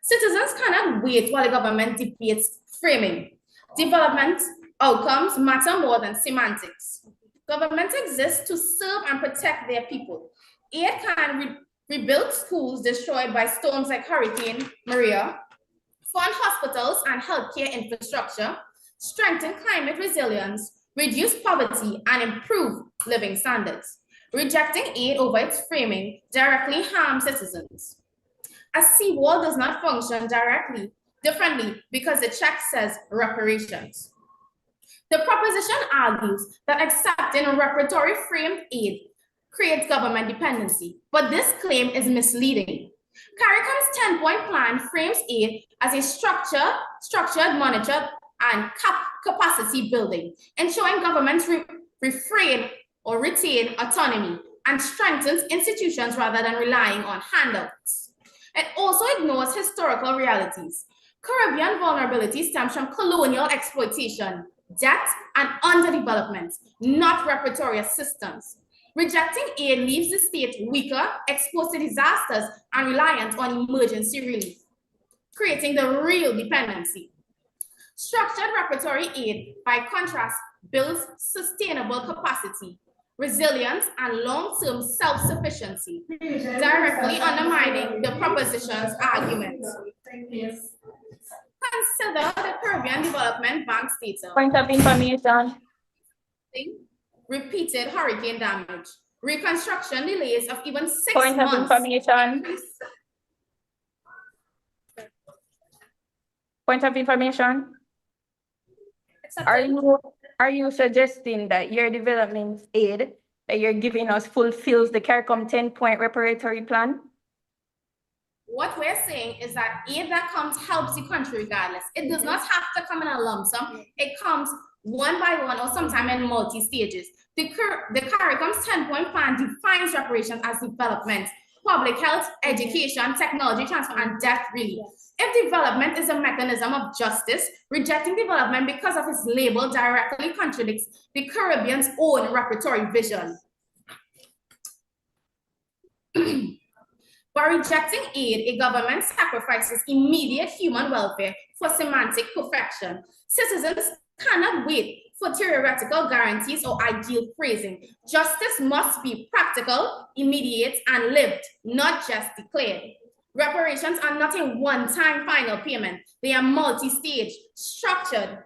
Citizens cannot wait while the government debates framing. Development outcomes matter more than semantics. Government exists to serve and protect their people. Aid can rebuild schools destroyed by storms like Hurricane Maria, fund hospitals and healthcare infrastructure, strengthen climate resilience, reduce poverty, and improve living standards. Rejecting aid over its framing directly harms citizens. A seawall does not function differently because the check says reparations. The proposition argues that accepting a reparatory framed aid creates government dependency, but this claim is misleading. CARICOM's 10-point plan frames aid as a structured, monitored, and capacity building, ensuring governments refrain or retain autonomy and strengthens institutions rather than relying on handouts. It also ignores historical realities. Caribbean vulnerability stems from colonial exploitation, debt, and underdevelopment, not repertory systems. Rejecting aid leaves the state weaker, exposed to disasters, and reliant on emergency relief, creating the real dependency. Structured repertory aid, by contrast, builds sustainable capacity, resilience, and long-term self-sufficiency, directly undermining the proposition's argument. Consider the Caribbean Development Bank data. Point of information. Repeated hurricane damage, reconstruction delays of even 6 Point months. of information. Point of information. Are you suggesting that your development aid that you're giving us fulfills the CARICOM 10-point reparatory plan? What we're saying is that aid that comes helps the country regardless. It does not have to come in a lump sum. It comes one by one or sometime in multi-stages. The CARICOM's 10-point plan defines reparations as development, public health, education, technology transfer, and debt relief. If development is a mechanism of justice, rejecting development because of its label directly contradicts the Caribbean's own repertory vision. By rejecting aid, a government sacrifices immediate human welfare for semantic perfection. Citizens cannot wait for theoretical guarantees or ideal phrasing. Justice must be practical, immediate, and lived, not just declared. Reparations are not a one-time final payment. They are multi-stage, structured,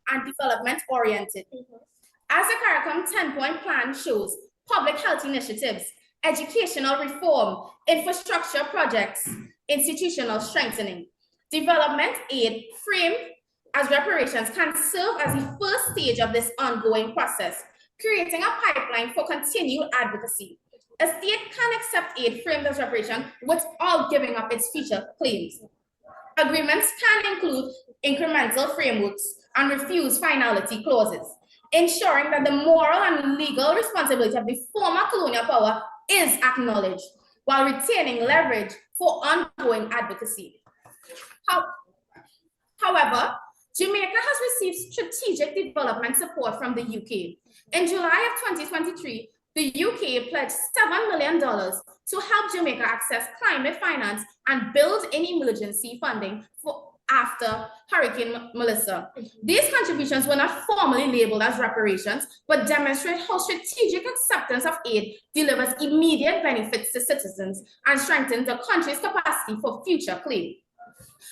and development-oriented. As the CARICOM 10-point plan shows, public health initiatives, educational reform, infrastructure projects, institutional strengthening. Development aid framed as reparations can serve as the first stage of this ongoing process, creating a pipeline for continued advocacy. A state can accept aid framed as reparation without giving up its future claims. Agreements can include incremental frameworks and refuse finality clauses, ensuring that the moral and legal responsibility of the former colonial power is acknowledged while retaining leverage for ongoing advocacy. However, Jamaica has received strategic development support from the UK. In July of 2023, the UK pledged $7 million to help Jamaica access climate finance and build in emergency funding for after Hurricane Melissa. These contributions were not formally labeled as reparations, but demonstrate how strategic acceptance of aid delivers immediate benefits to citizens and strengthens the country's capacity for future claim.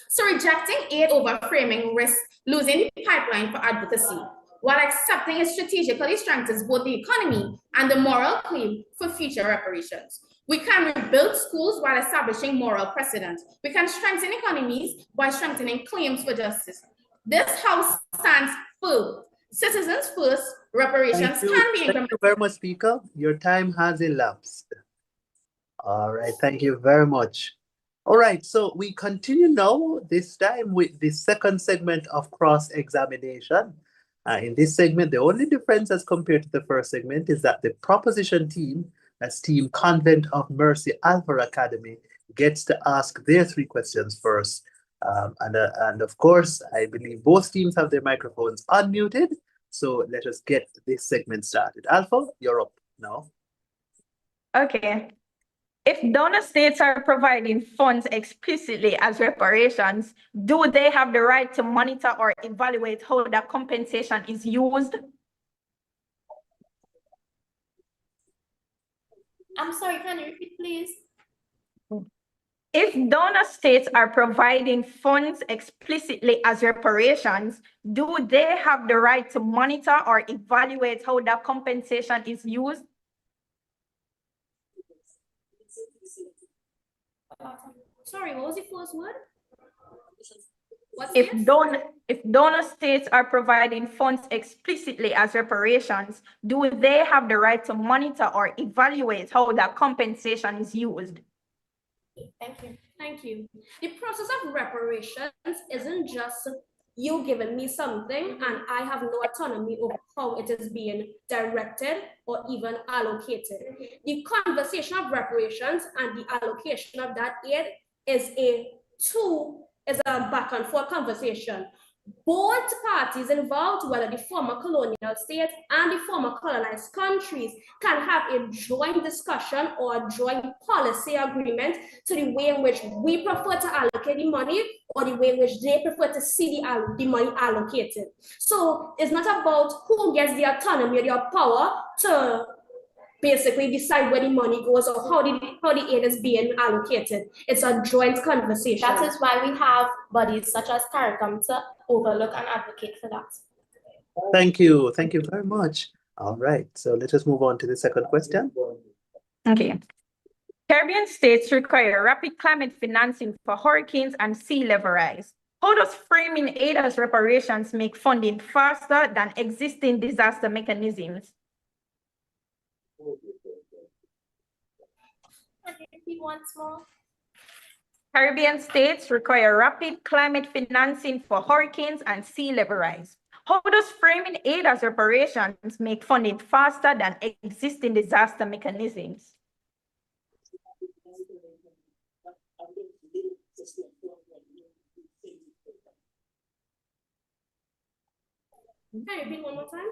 So rejecting aid over framing risks losing the pipeline for advocacy, while accepting it strategically strengthens both the economy and the moral claim for future reparations. We can rebuild schools while establishing moral precedent. We can strengthen economies by strengthening claims for justice. This House stands firm. Citizens first, reparations can be implemented. Thank you very much, Speaker. Your time has elapsed. All right, thank you very much. All right, so we continue now, this time with the second segment of cross-examination. In this segment, the only difference as compared to the first segment is that the proposition team, as Team Convent of Mercy Alpha Academy, gets to ask their 3 questions first. And of course, I believe both teams have their microphones unmuted. So let us get this segment started. Alpha, you're up now. Okay. If donor states are providing funds explicitly as reparations, do they have the right to monitor or evaluate how that compensation is used? I'm sorry, can you repeat, please? If donor states are providing funds explicitly as reparations, do they have the right to monitor or evaluate how that compensation is used? Sorry, what was the first word? If donor states are providing funds explicitly as reparations, do they have the right to monitor or evaluate how that compensation is used? Thank you. Thank you. The process of reparations isn't just you giving me something and I have no autonomy over how it is being directed or even allocated. The conversation of reparations and the allocation of that aid is a is a back and forth conversation. Both parties involved, whether the former colonial state and the former colonized countries, can have a joint discussion or a joint policy agreement to the way in which we prefer to allocate the money or the way in which they prefer to see the money allocated. So it's not about who gets the autonomy or the power to basically decide where the money goes or how the aid is being allocated. It's a joint conversation. That is why we have bodies such as CARICOM to overlook and advocate for that. Thank you very much. All right, so let us move on to the second question. Okay. Caribbean states require rapid climate financing for hurricanes and sea level rise. How does framing aid as reparations make funding faster than existing disaster mechanisms? Once more. Caribbean states require rapid climate financing for hurricanes and sea level rise. How does framing aid as reparations make funding faster than existing disaster mechanisms? Can you repeat one more time?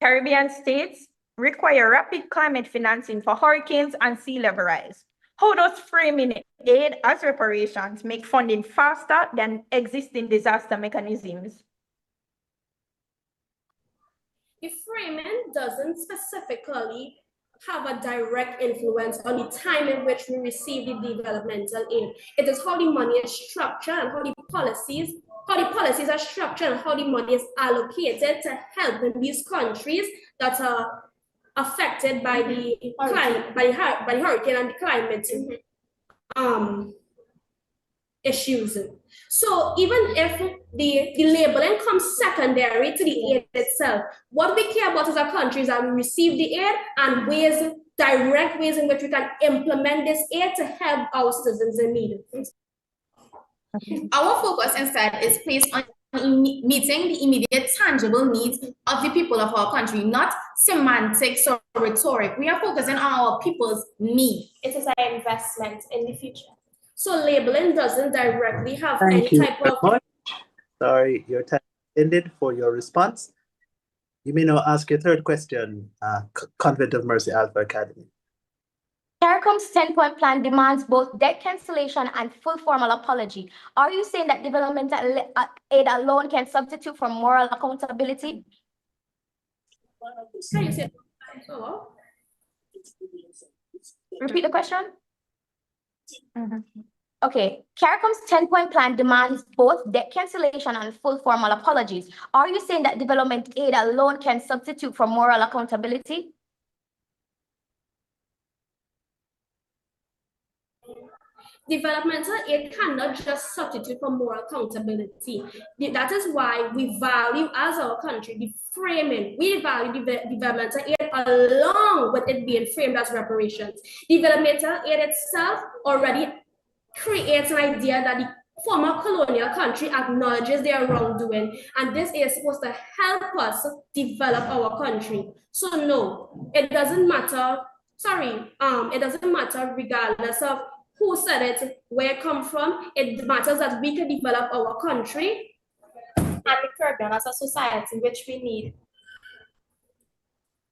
Caribbean states require rapid climate financing for hurricanes and sea level rise. How does framing aid as reparations make funding faster than existing disaster mechanisms? The framing doesn't specifically have a direct influence on the time in which we receive the developmental aid. It is how the money is structured and how the policies are structured and how the money is allocated to help in these countries that are affected by the climate, by the hurricane and the climate issues. So even if the labeling comes secondary to the aid itself, what we care about as a country is that we receive the aid and direct ways in which we can implement this aid to help our citizens in need. Our focus instead is placed on meeting the immediate tangible needs of the people of our country, not semantics or rhetoric. We are focusing on our people's needs. It is an investment in the future. So labeling doesn't directly have Thank any you type very of... much. Sorry, your time ended for your response. You may now ask your third question, Convent of Mercy Alpha Academy. CARICOM's 10-point plan demands both debt cancellation and full formal apology. Are you saying that developmental aid alone can substitute for moral accountability? Can you say Repeat the question? Okay, CARICOM's 10-point plan demands both debt cancellation and full formal apologies. Are you saying that development aid alone can substitute for moral accountability? Developmental aid cannot just substitute for moral accountability. That is why we value, as our country, the framing. We value developmental aid along with it being framed as reparations. Developmental aid itself already creates an idea that the former colonial country acknowledges their wrongdoing, and this is supposed to help us develop our country. So no, it doesn't matter. It doesn't matter regardless of who said it, where it come from. It matters that we can develop our country and the Caribbean as a society, which we need.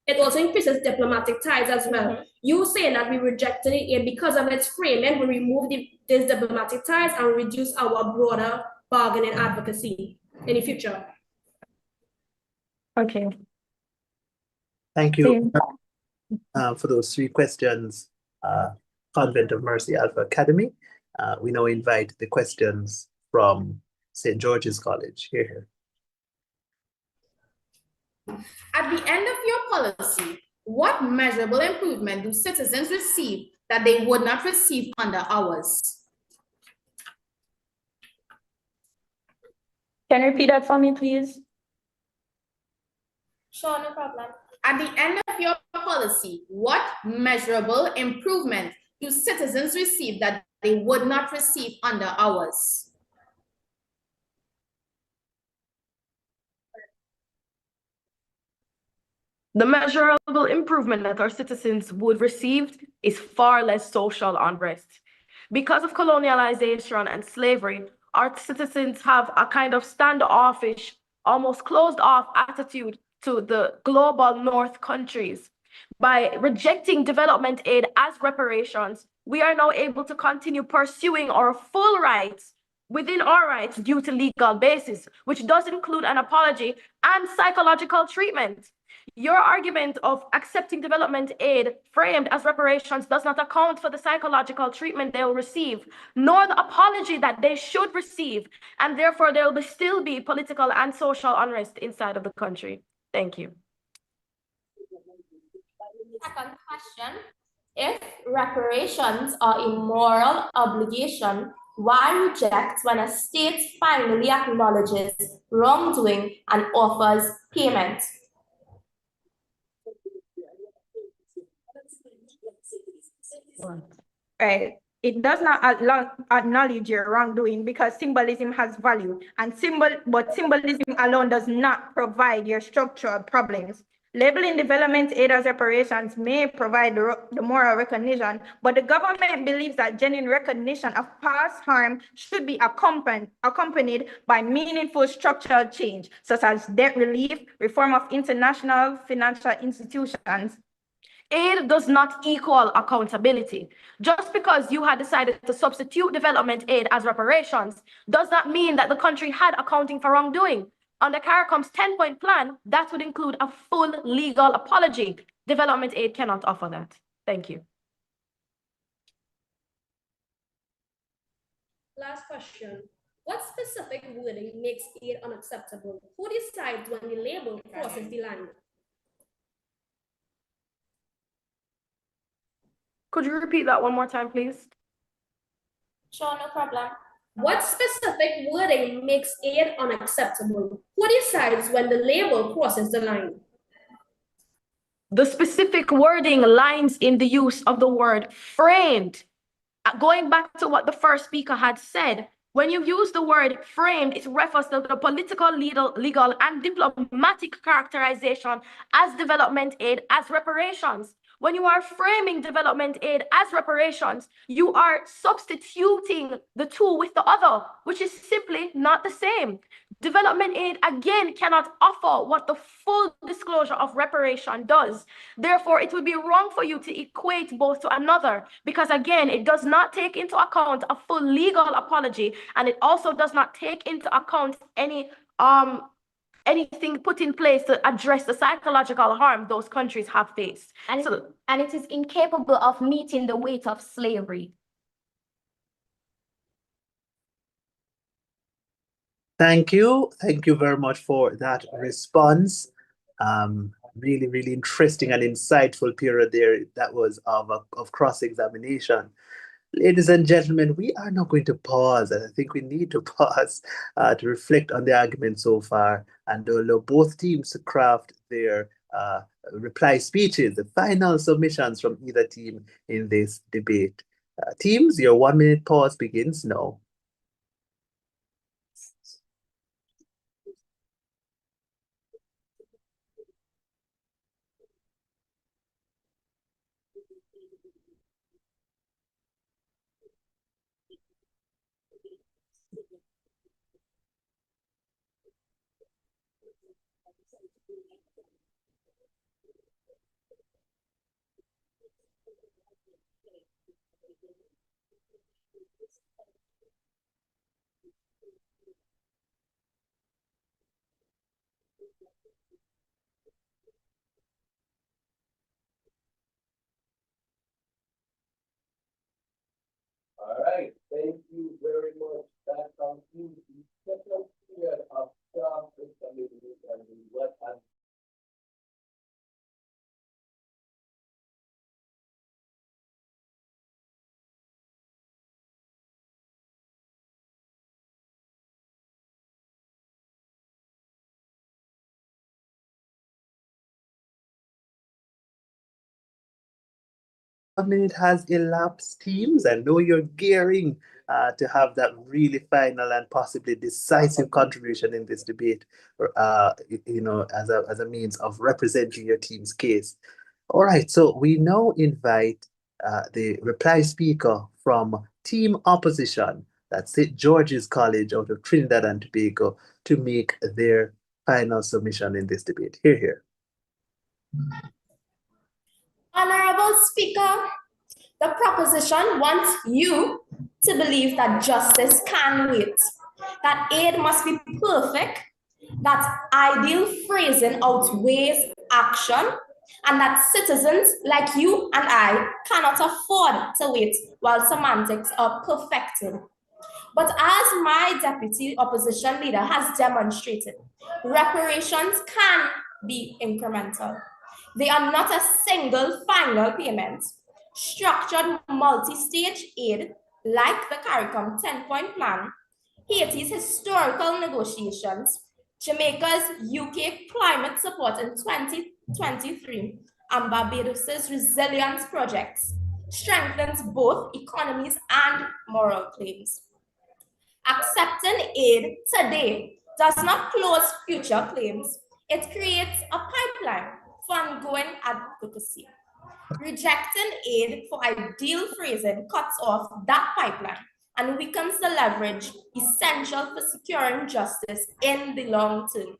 It also increases diplomatic ties as well. You say that we rejected it because of its framing, we remove these diplomatic ties and reduce our broader bargaining advocacy in the future. Okay. Thank you for those three questions, Convent of Mercy Alpha Academy. We now invite the questions from St. George's College. Here. At the end of your policy, what measurable improvement do citizens receive that they would not receive under ours? Can you repeat that for me, please? Sure, no problem. At the end of your policy, what measurable improvement do citizens receive that they would not receive under ours? The measurable improvement that our citizens would receive is far less social unrest. Because of colonialization and slavery, our citizens have a kind of standoffish, almost closed off attitude to the global North countries. By rejecting development aid as reparations, we are now able to continue pursuing our full rights within our rights due to legal basis, which does include an apology and psychological treatment. Your argument of accepting development aid framed as reparations does not account for the psychological treatment they will receive, nor the apology that they should receive, and therefore there will still be political and social unrest inside of the country. Thank you. Second question, if reparations are a moral obligation, why reject when a state finally acknowledges wrongdoing and offers payment? Right. It does not acknowledge your wrongdoing because symbolism has value, and symbolism alone does not provide your structural problems. Labeling development aid as reparations may provide the moral recognition, but the government believes that genuine recognition of past harm should be accompanied by meaningful structural change, such as debt relief, reform of international financial institutions. Aid does not equal accountability. Just because you had decided to substitute development aid as reparations does not mean that the country had accounting for wrongdoing. Under CARICOM's 10-point plan, that would include a full legal apology. Development aid cannot offer that. Thank you. Last question. What specific wording makes aid unacceptable? Who decides when the label crosses the line? Could you repeat that one more time, please? Sure, no problem. What specific wording makes aid unacceptable? Who decides when the label crosses the line? The specific wording lines in the use of the word framed. Going back to what the first speaker had said, when you use the word framed, it refers to the political, legal, and diplomatic characterization as development aid as reparations. When you are framing development aid as reparations, you are substituting the two with the other, which is simply not the same. Development aid, again, cannot offer what the full disclosure of reparation does. Therefore, it would be wrong for you to equate both to another, because again, it does not take into account a full legal apology, and it also does not take into account anything put in place to address the psychological harm those countries have faced. And it is incapable of meeting the weight of slavery. Thank you. Thank you very much for that response. Really, really interesting and insightful period there that was of cross-examination. Ladies and gentlemen, we are now going to pause, and I think we need to pause to reflect on the argument so far and allow both teams to craft their reply speeches, the final submissions from either team in this debate. Teams, your 1-minute pause begins now. All right, thank you very much. That concludes the second period of cross-examination and what I'm minute has elapsed, teams. I know you're gearing to have that really final and possibly decisive contribution in this debate, as a means of representing your team's case. All right, so we now invite the reply speaker from Team Opposition, that's St. George's College out of Trinidad and Tobago, to make their final submission in this debate. Hear, hear. Honorable Speaker, the proposition wants you to believe that justice can wait, that aid must be perfect, that ideal phrasing outweighs action, and that citizens like you and I cannot afford to wait while semantics are perfected. But as my deputy opposition leader has demonstrated, reparations can be incremental. They are not a single final payment. Structured multi-stage aid, like the CARICOM 10-point plan, Haiti's historical negotiations, Jamaica's UK climate support in 2023, and Barbados's resilience projects strengthens both economies and moral claims. Accepting aid today does not close future claims. It creates a pipeline for ongoing advocacy. Rejecting aid for ideal phrasing cuts off that pipeline and weakens the leverage essential for securing justice in the long term.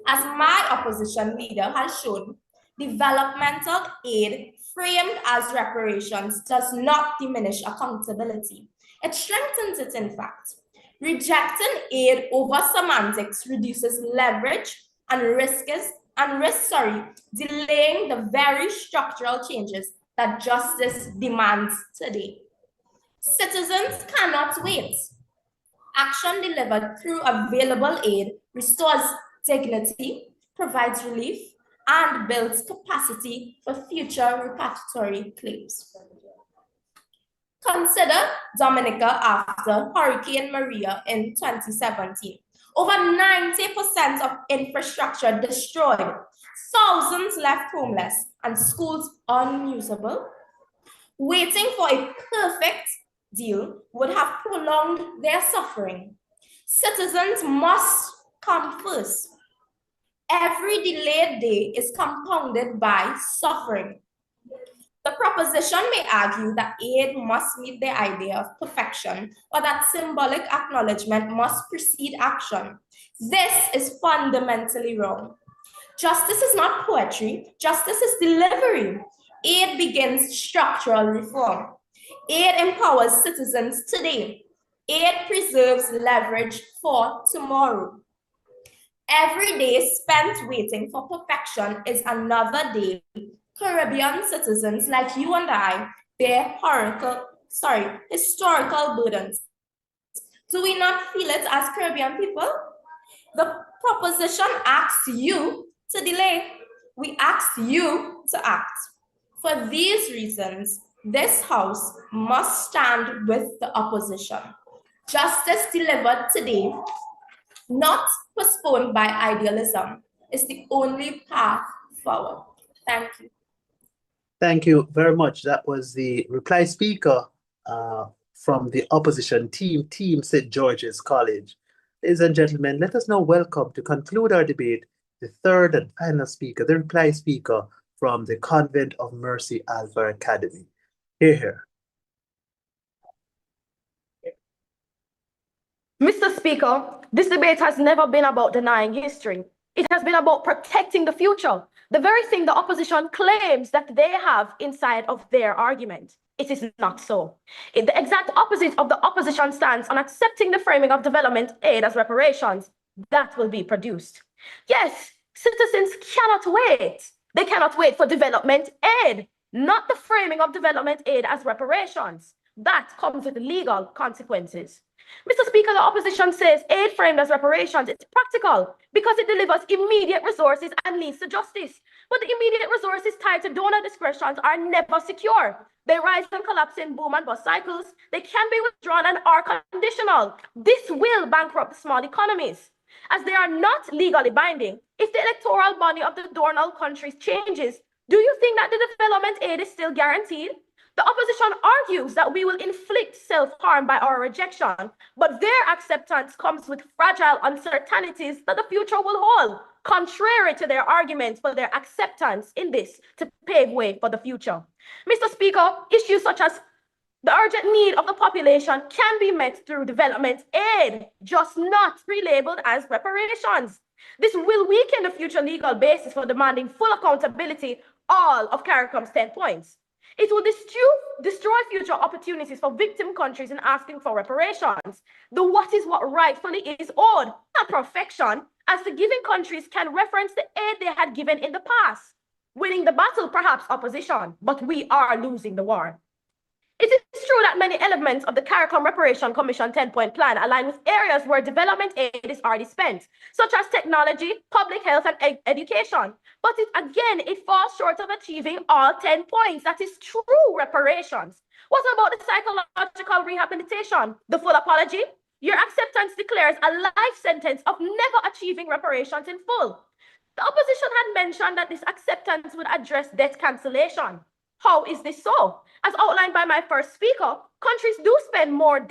As my opposition leader has shown, developmental aid framed as reparations does not diminish accountability. It strengthens it, in fact. Rejecting aid over semantics reduces leverage and risks delaying the very structural changes that justice demands today. Citizens cannot wait. Action delivered through available aid restores dignity, provides relief, and builds capacity for future reparatory claims. Consider Dominica after Hurricane Maria in 2017. Over 90% of infrastructure destroyed, thousands left homeless, and schools unusable. Waiting for a perfect deal would have prolonged their suffering. Citizens must come first. Every delayed day is compounded by suffering. The proposition may argue that aid must meet the idea of perfection, or that symbolic acknowledgement must precede action. This is fundamentally wrong. Justice is not poetry, justice is delivery. Aid begins structural reform. Aid empowers citizens today. Aid preserves leverage for tomorrow. Every day spent waiting for perfection is another day Caribbean citizens like you and I bear historical burdens. Do we not feel it as Caribbean people? The proposition asks you to delay. We ask you to act. For these reasons, this House must stand with the opposition. Justice delivered today, not postponed by idealism, is the only path forward. Thank you. Thank you very much. That was the reply speaker from the opposition team, Team St. George's College. Ladies and gentlemen, let us now welcome to conclude our debate the third and final speaker, the reply speaker from the Convent of Mercy Alpha Academy. Hear, hear. Mr. Speaker, this debate has never been about denying history. It has been about protecting the future, the very thing the opposition claims that they have inside of their argument. It is not so. The exact opposite of the opposition stance on accepting the framing of development aid as reparations, that will be produced. Yes, citizens cannot wait. They cannot wait for development aid, not the framing of development aid as reparations. That comes with legal consequences. Mr. Speaker, the opposition says aid framed as reparations, it's practical because it delivers immediate resources and leads to justice. But the immediate resources tied to donor discretions are never secure. They rise and collapse in boom and bust cycles. They can be withdrawn and are conditional. This will bankrupt small economies. As they are not legally binding, if the electoral body of the donor countries changes, do you think that the development aid is still guaranteed? The opposition argues that we will inflict self-harm by our rejection, but their acceptance comes with fragile uncertainties that the future will hold, contrary to their arguments for their acceptance in this to pave way for the future. Mr. Speaker, issues such as The urgent need of the population can be met through development aid, just not relabeled as reparations. This will weaken the future legal basis for demanding full accountability, all of CARICOM's 10 points. It will destroy future opportunities for victim countries in asking for reparations. The what is what rightfully is owed, not perfection, as the giving countries can reference the aid they had given in the past. Winning the battle, perhaps opposition, but we are losing the war. It is true that many elements of the CARICOM Reparation Commission 10-point plan align with areas where development aid is already spent, such as technology, public health, and education. But it falls short of achieving all 10 points. That is true reparations. What about the psychological rehabilitation? The full apology? Your acceptance declares a life sentence of never achieving reparations in full. The opposition had mentioned that this acceptance would address debt cancellation. How is this so? As outlined by my first speaker, countries do spend more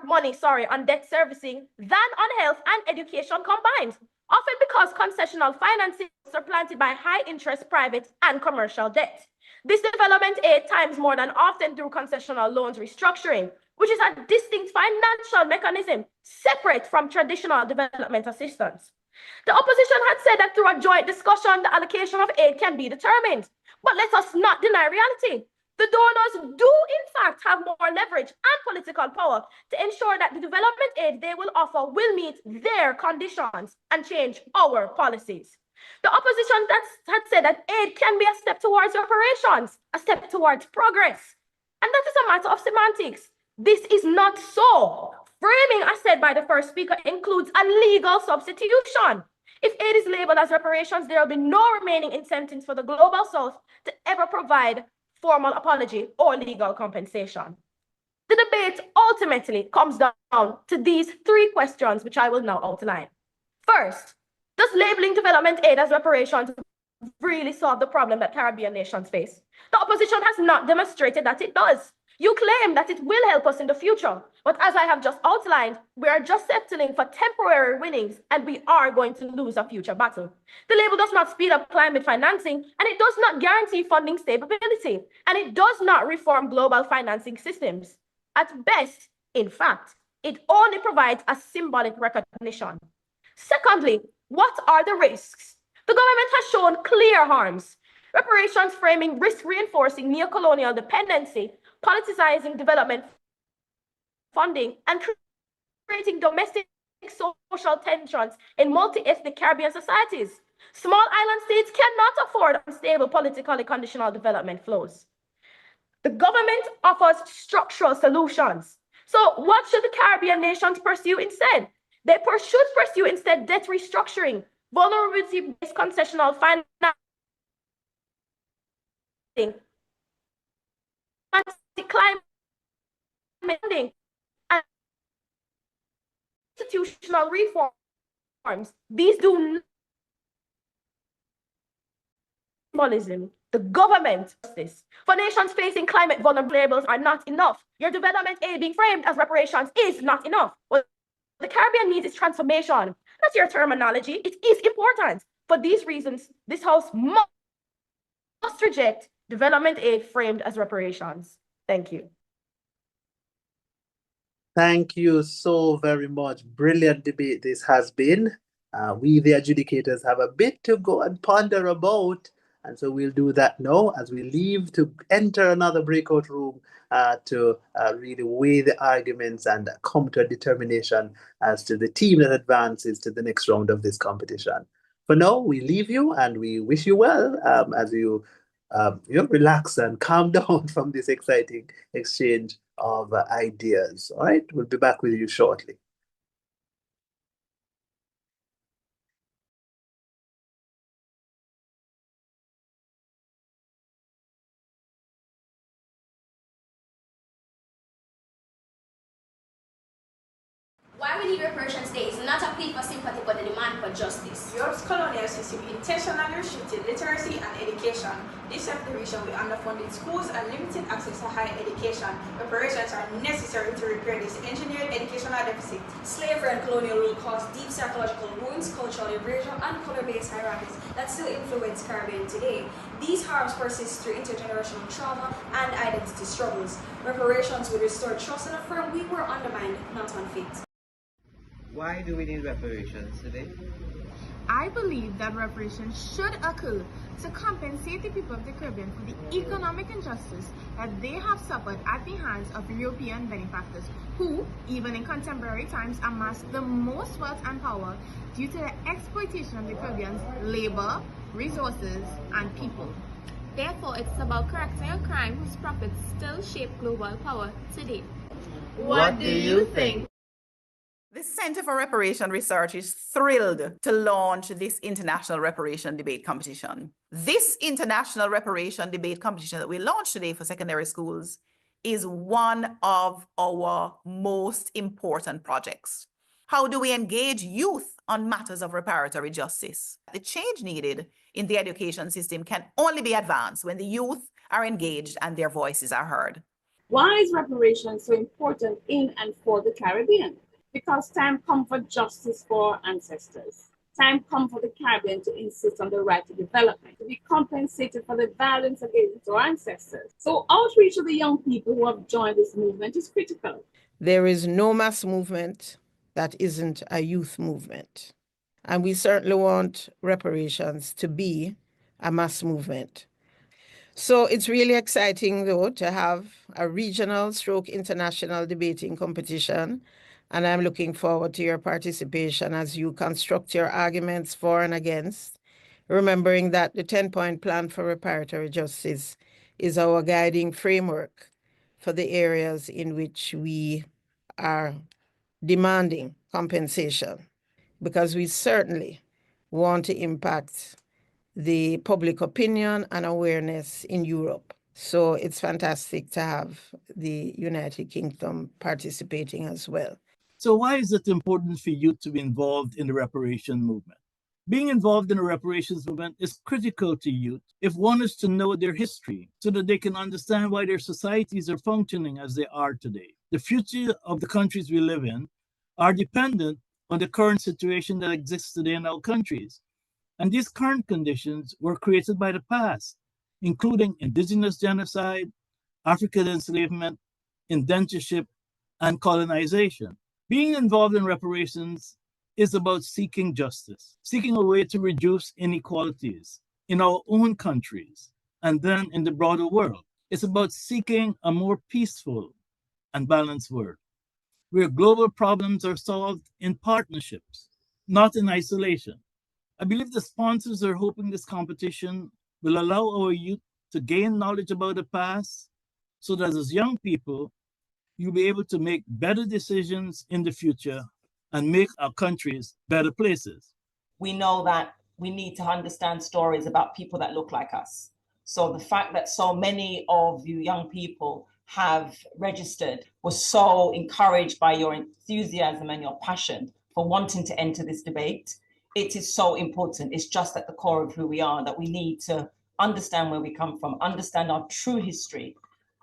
money on debt servicing than on health and education combined, often because concessional financing is supplanted by high-interest private and commercial debt. This development aid times more than often through concessional loans restructuring, which is a distinct financial mechanism separate from traditional development assistance. The opposition had said that through a joint discussion, the allocation of aid can be determined. But let us not deny reality. The donors do, in fact, have more leverage and political power to ensure that the development aid they will offer will meet their conditions and change our policies. The opposition had said that aid can be a step towards reparations, a step towards progress. And that is a matter of semantics. This is not so. Framing, as said by the first speaker, includes a legal substitution. If aid is labeled as reparations, there will be no remaining incentives for the Global South to ever provide formal apology or legal compensation. The debate ultimately comes down to these three questions, which I will now outline. First, does labeling development aid as reparations really solve the problem that Caribbean nations face? The opposition has not demonstrated that it does. You claim that it will help us in the future, but as I have just outlined, we are just settling for temporary winnings and we are going to lose a future battle. The label does not speed up climate financing and it does not guarantee funding stability and it does not reform global financing systems. At best, in fact, it only provides a symbolic recognition. Secondly, what are the risks? The government has shown clear harms. Reparations framing risk reinforcing neocolonial dependency, politicizing development funding, and creating domestic social tensions in multi-ethnic Caribbean societies. Small island states cannot afford unstable politically conditional development flows. The government offers structural solutions. So what should the Caribbean nations pursue instead? They should pursue instead debt restructuring, vulnerability-based concessional financing, climate funding, and institutional reforms. These do symbolism. The government does this. For nations facing climate vulnerables are not enough. Your development aid being framed as reparations is not enough. What the Caribbean needs is transformation. That's your terminology. It is important. For these reasons, this House must reject development aid framed as reparations. Thank you. Thank you so very much. Brilliant debate this has been. We, the adjudicators, have a bit to go and ponder about. And so we'll do that now as we leave to enter another breakout room to really weigh the arguments and come to a determination as to the team that advances to the next round of this competition. For now, we leave you and we wish you well as you relax and calm down from this exciting exchange of ideas. All right, we'll be back with you shortly. Why we need reparations today is not a plea for sympathy, but the demand for justice. Europe's colonial system intentionally restricted literacy and education. This left the region with underfunded schools and limited access to higher education. Reparations are necessary to repair this engineered educational deficit. Slavery and colonial rule caused deep psychological wounds, cultural erasure, and color-based hierarchies that still influence Caribbean today. These harms persist through intergenerational trauma and identity struggles. Reparations would restore trust and affirm we were undermined, not unfit. Why do we need reparations today? I believe that reparations should occur to compensate the people of the Caribbean for the economic injustice that they have suffered at the hands of European benefactors who, even in contemporary times, amassed the most wealth and power due to the exploitation of the Caribbean's labor, resources, and people. Therefore, it's about correcting a crime whose profits still shape global power today. What do you think? The Center for Reparation Research is thrilled to launch this international reparation debate competition. This international reparation debate competition that we launched today for secondary schools is one of our most important projects. How do we engage youth on matters of reparatory justice? The change needed in the education system can only be advanced when the youth are engaged and their voices are heard. Why is reparations so important in and for the Caribbean? Because time comes for justice for our ancestors. Time comes for the Caribbean to insist on the right to development, to be compensated for the violence against our ancestors. So outreach to the young people who have joined this movement is critical. There is no mass movement that isn't a youth movement. And we certainly want reparations to be a mass movement. So it's really exciting, though, to have a regional / international debating competition. And I'm looking forward to your participation as you construct your arguments for and against, remembering that the 10-point plan for reparatory justice is our guiding framework for the areas in which we are demanding compensation, because we certainly want to impact the public opinion and awareness in Europe. So it's fantastic to have the United Kingdom participating as well. So why is it important for youth to be involved in the reparation movement? Being involved in the reparations movement is critical to youth if one is to know their history so that they can understand why their societies are functioning as they are today. The future of the countries we live in are dependent on the current situation that exists today in our countries. And these current conditions were created by the past, including indigenous genocide, African enslavement, indentureship, and colonization. Being involved in reparations is about seeking justice, seeking a way to reduce inequalities in our own countries and then in the broader world. It's about seeking a more peaceful and balanced world, where global problems are solved in partnerships, not in isolation. I believe the sponsors are hoping this competition will allow our youth to gain knowledge about the past so that as young people, you'll be able to make better decisions in the future and make our countries better places. We know that we need to understand stories about people that look like us. So the fact that so many of you young people have registered was so encouraged by your enthusiasm and your passion for wanting to enter this debate. It is so important. It's just at the core of who we are, that we need to understand where we come from, understand our true history.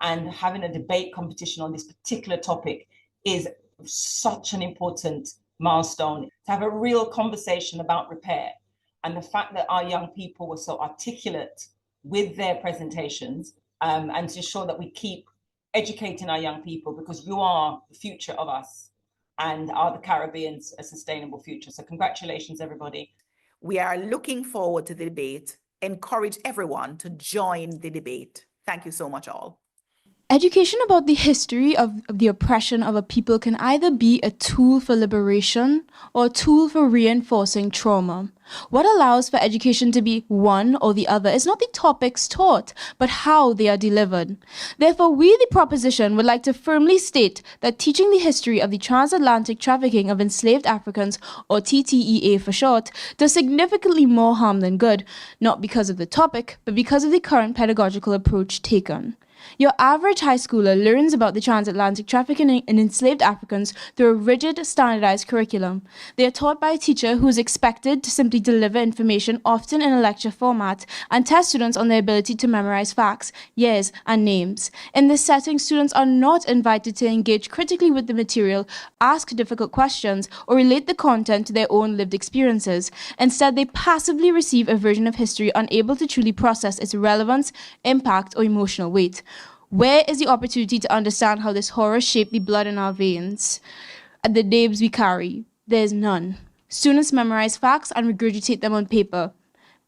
And having a debate competition on this particular topic is such an important milestone, to have a real conversation about repair. And the fact that our young people were so articulate with their presentations, and to ensure that we keep educating our young people, because you are the future of us and are the Caribbean's a sustainable future. So congratulations, everybody. We are looking forward to the debate. Encourage everyone to join the debate. Thank you so much, all. Education about the history of the oppression of a people can either be a tool for liberation or a tool for reinforcing trauma. What allows for education to be one or the other is not the topics taught, but how they are delivered. Therefore, we, the proposition, would like to firmly state that teaching the history of the transatlantic trafficking of enslaved Africans, or TTEA for short, does significantly more harm than good, not because of the topic, but because of the current pedagogical approach taken. Your average high schooler learns about the transatlantic trafficking in enslaved Africans through a rigid, standardized curriculum. They are taught by a teacher who is expected to simply deliver information, often in a lecture format, and test students on their ability to memorize facts, years, and names. In this setting, students are not invited to engage critically with the material, ask difficult questions, or relate the content to their own lived experiences. Instead, they passively receive a version of history unable to truly process its relevance, impact, or emotional weight. Where is the opportunity to understand how this horror shaped the blood in our veins and the names we carry? There is none. Students memorize facts and regurgitate them on paper.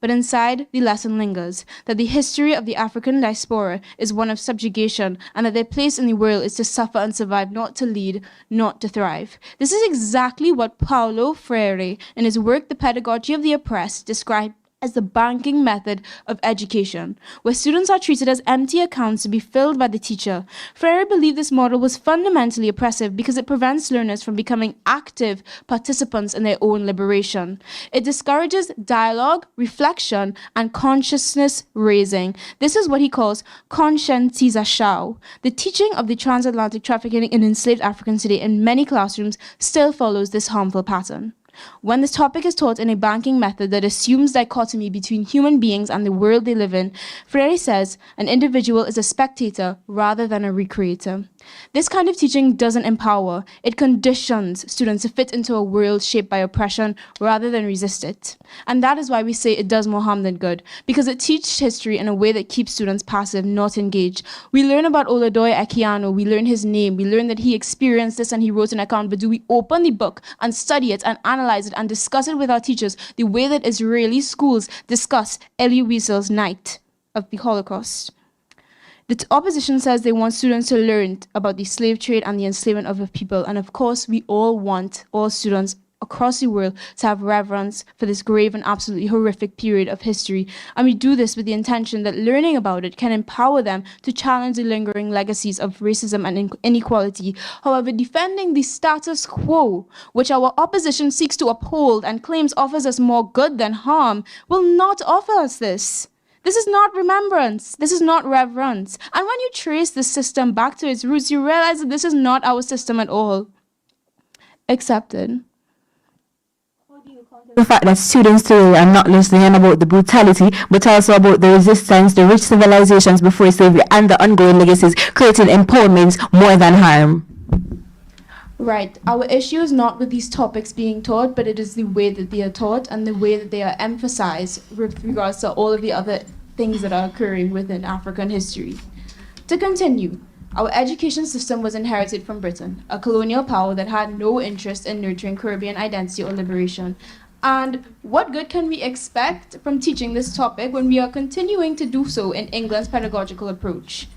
But inside, the lesson lingers, that the history of the African diaspora is one of subjugation, and that their place in the world is to suffer and survive, not to lead, not to thrive. This is exactly what Paulo Freire, in his work The Pedagogy of the Oppressed, described as the banking method of education, where students are treated as empty accounts to be filled by the teacher. Freire believed this model was fundamentally oppressive because it prevents learners from becoming active participants in their own liberation. It discourages dialogue, reflection, and consciousness raising. This is what he calls conscientization. The teaching of the transatlantic trafficking in enslaved Africans today in many classrooms still follows this harmful pattern. When this topic is taught in a banking method that assumes dichotomy between human beings and the world they live in, Freire says an individual is a spectator rather than a recreator. This kind of teaching doesn't empower, it conditions students to fit into a world shaped by oppression rather than resist it. And that is why we say it does more harm than good, because it teaches history in a way that keeps students passive, not engaged. We learn about Oladoye Ekiano, we learn his name, we learn that he experienced this and he wrote an account, but do we open the book and study it and analyze it and discuss it with our teachers the way that Israeli schools discuss Elie Wiesel's Night of the Holocaust? The opposition says they want students to learn about the slave trade and the enslavement of people. And of course, we all want all students across the world to have reverence for this grave and absolutely horrific period of history. And we do this with the intention that learning about it can empower them to challenge the lingering legacies of racism and inequality. However, defending the status quo, which our opposition seeks to uphold and claims offers us more good than harm, will not offer us this. This is not remembrance. This is not reverence. And when you trace the system back to its roots, you realize that this is not our system at all. Accepted. The fact that students today are not listening about the brutality, but also about the resistance, the rich civilizations before slavery, and the ongoing legacies, creating empowerment more than harm. Right. Our issue is not with these topics being taught, but it is the way that they are taught and the way that they are emphasized with regards to all of the other things that are occurring within African history. To continue, our education system was inherited from Britain, a colonial power that had no interest in nurturing Caribbean identity or liberation. And what good can we expect from teaching this topic when we are continuing to do so in England's pedagogical approach?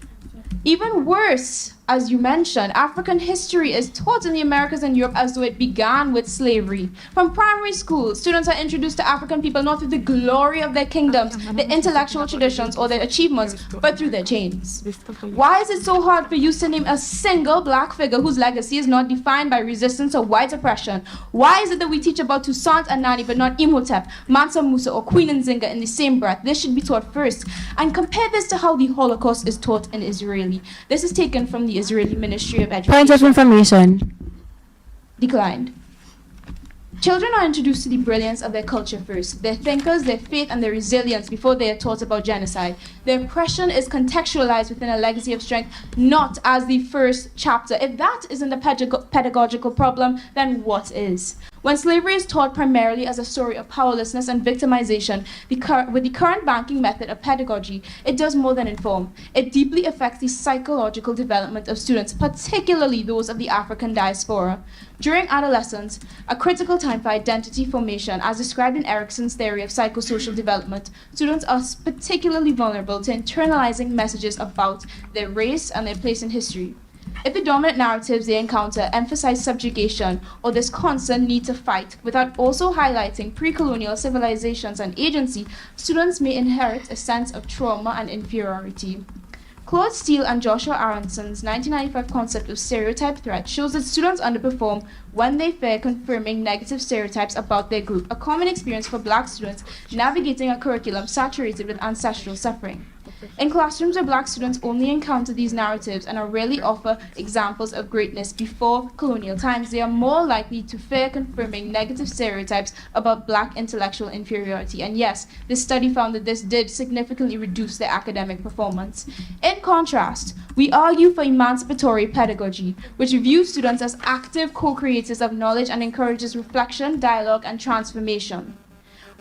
Even worse, as you mentioned, African history is taught in the Americas and Europe as though it began with slavery. From primary school, students are introduced to African people not through the glory of their kingdoms, their intellectual traditions, or their achievements, but through their chains. Why is it so hard for you to name a single black figure whose legacy is not defined by resistance or white oppression? Why is it that we teach about Toussaint and Nani but not Imhotep, Mansa Musa, or Queen Nzinga in the same breath? This should be taught first. And compare this to how the Holocaust is taught in Israeli. This is taken from the Israeli Ministry of Education. Point of information. Declined. Children are introduced to the brilliance of their culture first, their thinkers, their faith, and their resilience before they are taught about genocide. Their oppression is contextualized within a legacy of strength, not as the first chapter. If that isn't a pedagogical problem, then what is? When slavery is taught primarily as a story of powerlessness and victimization, with the current banking method of pedagogy, it does more than inform. It deeply affects the psychological development of students, particularly those of the African diaspora. During adolescence, a critical time for identity formation, as described in Erikson's theory of psychosocial development, students are particularly vulnerable to internalizing messages about their race and their place in history. If the dominant narratives they encounter emphasize subjugation or this constant need to fight without also highlighting pre-colonial civilizations and agency, students may inherit a sense of trauma and inferiority. Claude Steele and Joshua Aronson's 1995 concept of stereotype threat shows that students underperform when they fear confirming negative stereotypes about their group, a common experience for Black students navigating a curriculum saturated with ancestral suffering. In classrooms where Black students only encounter these narratives and are rarely offered examples of greatness before colonial times, they are more likely to fear confirming negative stereotypes about Black intellectual inferiority. And yes, this study found that this did significantly reduce their academic performance. In contrast, we argue for emancipatory pedagogy, which views students as active co-creators of knowledge and encourages reflection, dialogue, and transformation.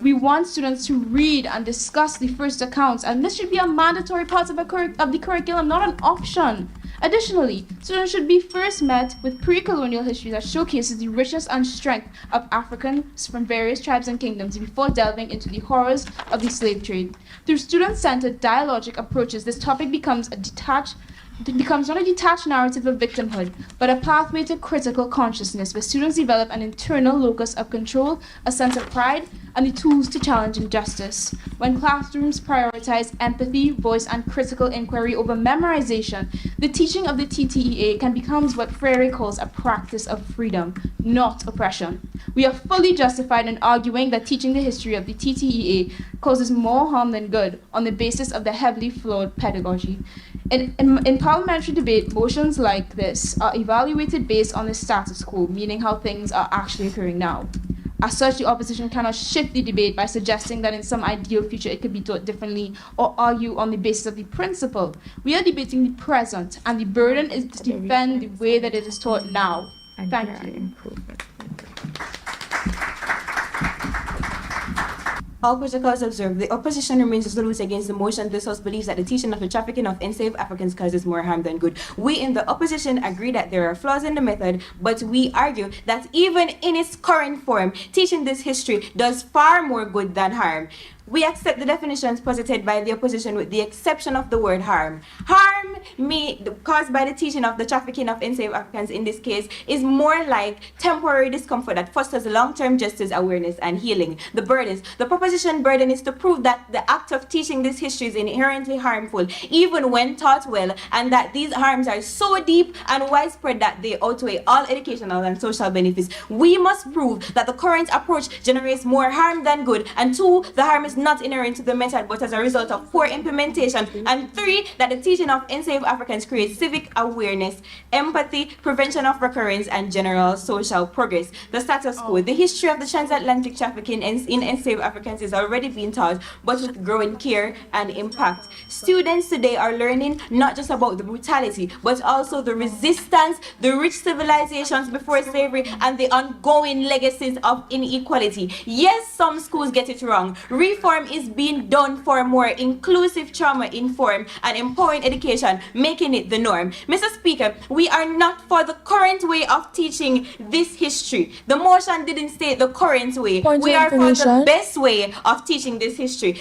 We want students to read and discuss the first accounts, and this should be a mandatory part of the curriculum, not an option. Additionally, students should be first met with pre-colonial history that showcases the richness and strength of Africans from various tribes and kingdoms before delving into the horrors of the slave trade. Through student-centered dialogic approaches, this topic becomes not a detached narrative of victimhood, but a pathway to critical consciousness where students develop an internal locus of control, a sense of pride, and the tools to challenge injustice. When classrooms prioritize empathy, voice, and critical inquiry over memorization, the teaching of the TTEA can become what Freire calls a practice of freedom, not oppression. We are fully justified in arguing that teaching the history of the TTEA causes more harm than good on the basis of the heavily flawed pedagogy. In parliamentary debate, motions like this are evaluated based on the status quo, meaning how things are actually occurring now. As such, the opposition cannot shift the debate by suggesting that in some ideal future it could be taught differently or argue on the basis of the principle. We are debating the present, and the burden is to defend the way that it is taught now. Thank you. All protocols observed, the opposition remains resolute against the motion. This House believes that the teaching of the trafficking of enslaved Africans causes more harm than good. We in the opposition agree that there are flaws in the method, but we argue that even in its current form, teaching this history does far more good than harm. We accept the definitions posited by the opposition with the exception of the word harm. Harm caused by the teaching of the trafficking of enslaved Africans in this case is more like temporary discomfort that fosters long-term justice awareness and healing. The proposition burden is to prove that the act of teaching this history is inherently harmful, even when taught well, and that these harms are so deep and widespread that they outweigh all educational and social benefits. We must prove that the current approach generates more harm than good, and 2, the harm is not inherent to the method but as a result of poor implementation, and 3, that the teaching of enslaved Africans creates civic awareness, empathy, prevention of recurrence, and general social progress. The status quo, the history of the transatlantic trafficking in enslaved Africans is already being taught, but with growing care and impact. Students today are learning not just about the brutality, but also the resistance, the rich civilizations before slavery, and the ongoing legacies of inequality. Yes, some schools get it wrong. Reform is being done for more inclusive, trauma-informed, and empowering education, making it the norm. Mr. Speaker, we are not for the current way of teaching this history. The motion didn't state the current way. We are for the best way of teaching this history.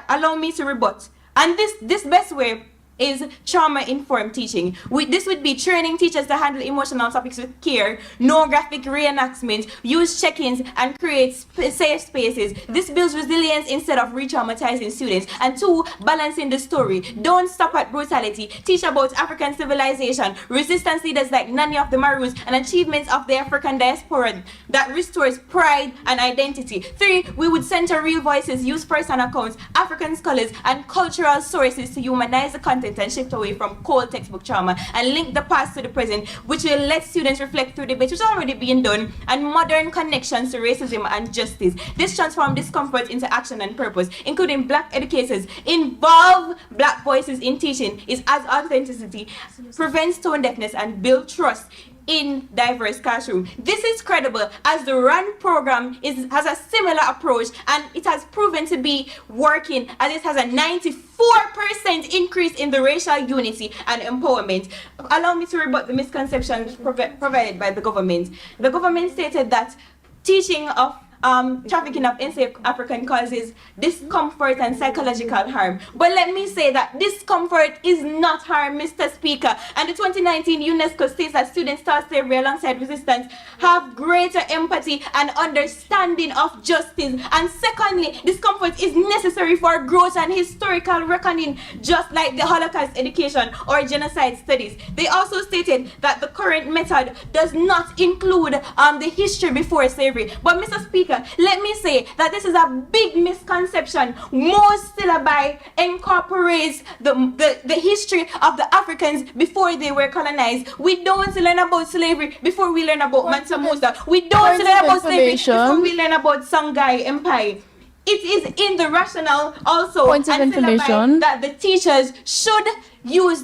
Allow me to rebut. And this best way is trauma-informed teaching. This would be training teachers to handle emotional topics with care, no graphic reenactments, use check-ins, and create safe spaces. This builds resilience instead of re-traumatizing students. And 2, balancing the story. Don't stop at brutality. Teach about African civilization, resistance leaders like Nani of the Maroons, and achievements of the African diaspora that restores pride and identity. 3, we would center real voices, use first-hand accounts, African scholars, and cultural sources to humanize the content and shift away from cold textbook trauma and link the past to the present, which will let students reflect through debate, which is already being done, and modern connections to racism and justice. This transforms discomfort into action and purpose, including Black educators. Involve Black voices in teaching is as authenticity, prevents tone deafness, and build trust in diverse classroom. This is credible as the RAN program has a similar approach, and it has proven to be working as it has a 94% increase in the racial unity and empowerment. Allow me to rebut the misconceptions provided by the government. The government stated that teaching of trafficking of enslaved African causes discomfort and psychological harm. But let me say that discomfort is not harm, Mr. Speaker. And the 2019 UNESCO states that students taught slavery alongside resistance have greater empathy and understanding of justice. And secondly, discomfort is necessary for growth and historical reckoning, just like the Holocaust education or genocide studies. They also stated that the current method does not include the history before slavery. But Mr. Speaker, let me say that this is a big misconception. Most syllabi incorporates the history of the Africans before they were colonized. We don't learn about slavery before we learn about Mansa Musa. We don't learn about slavery before we learn about Songhai Empire. It is in the rationale also Point of information that the teachers should use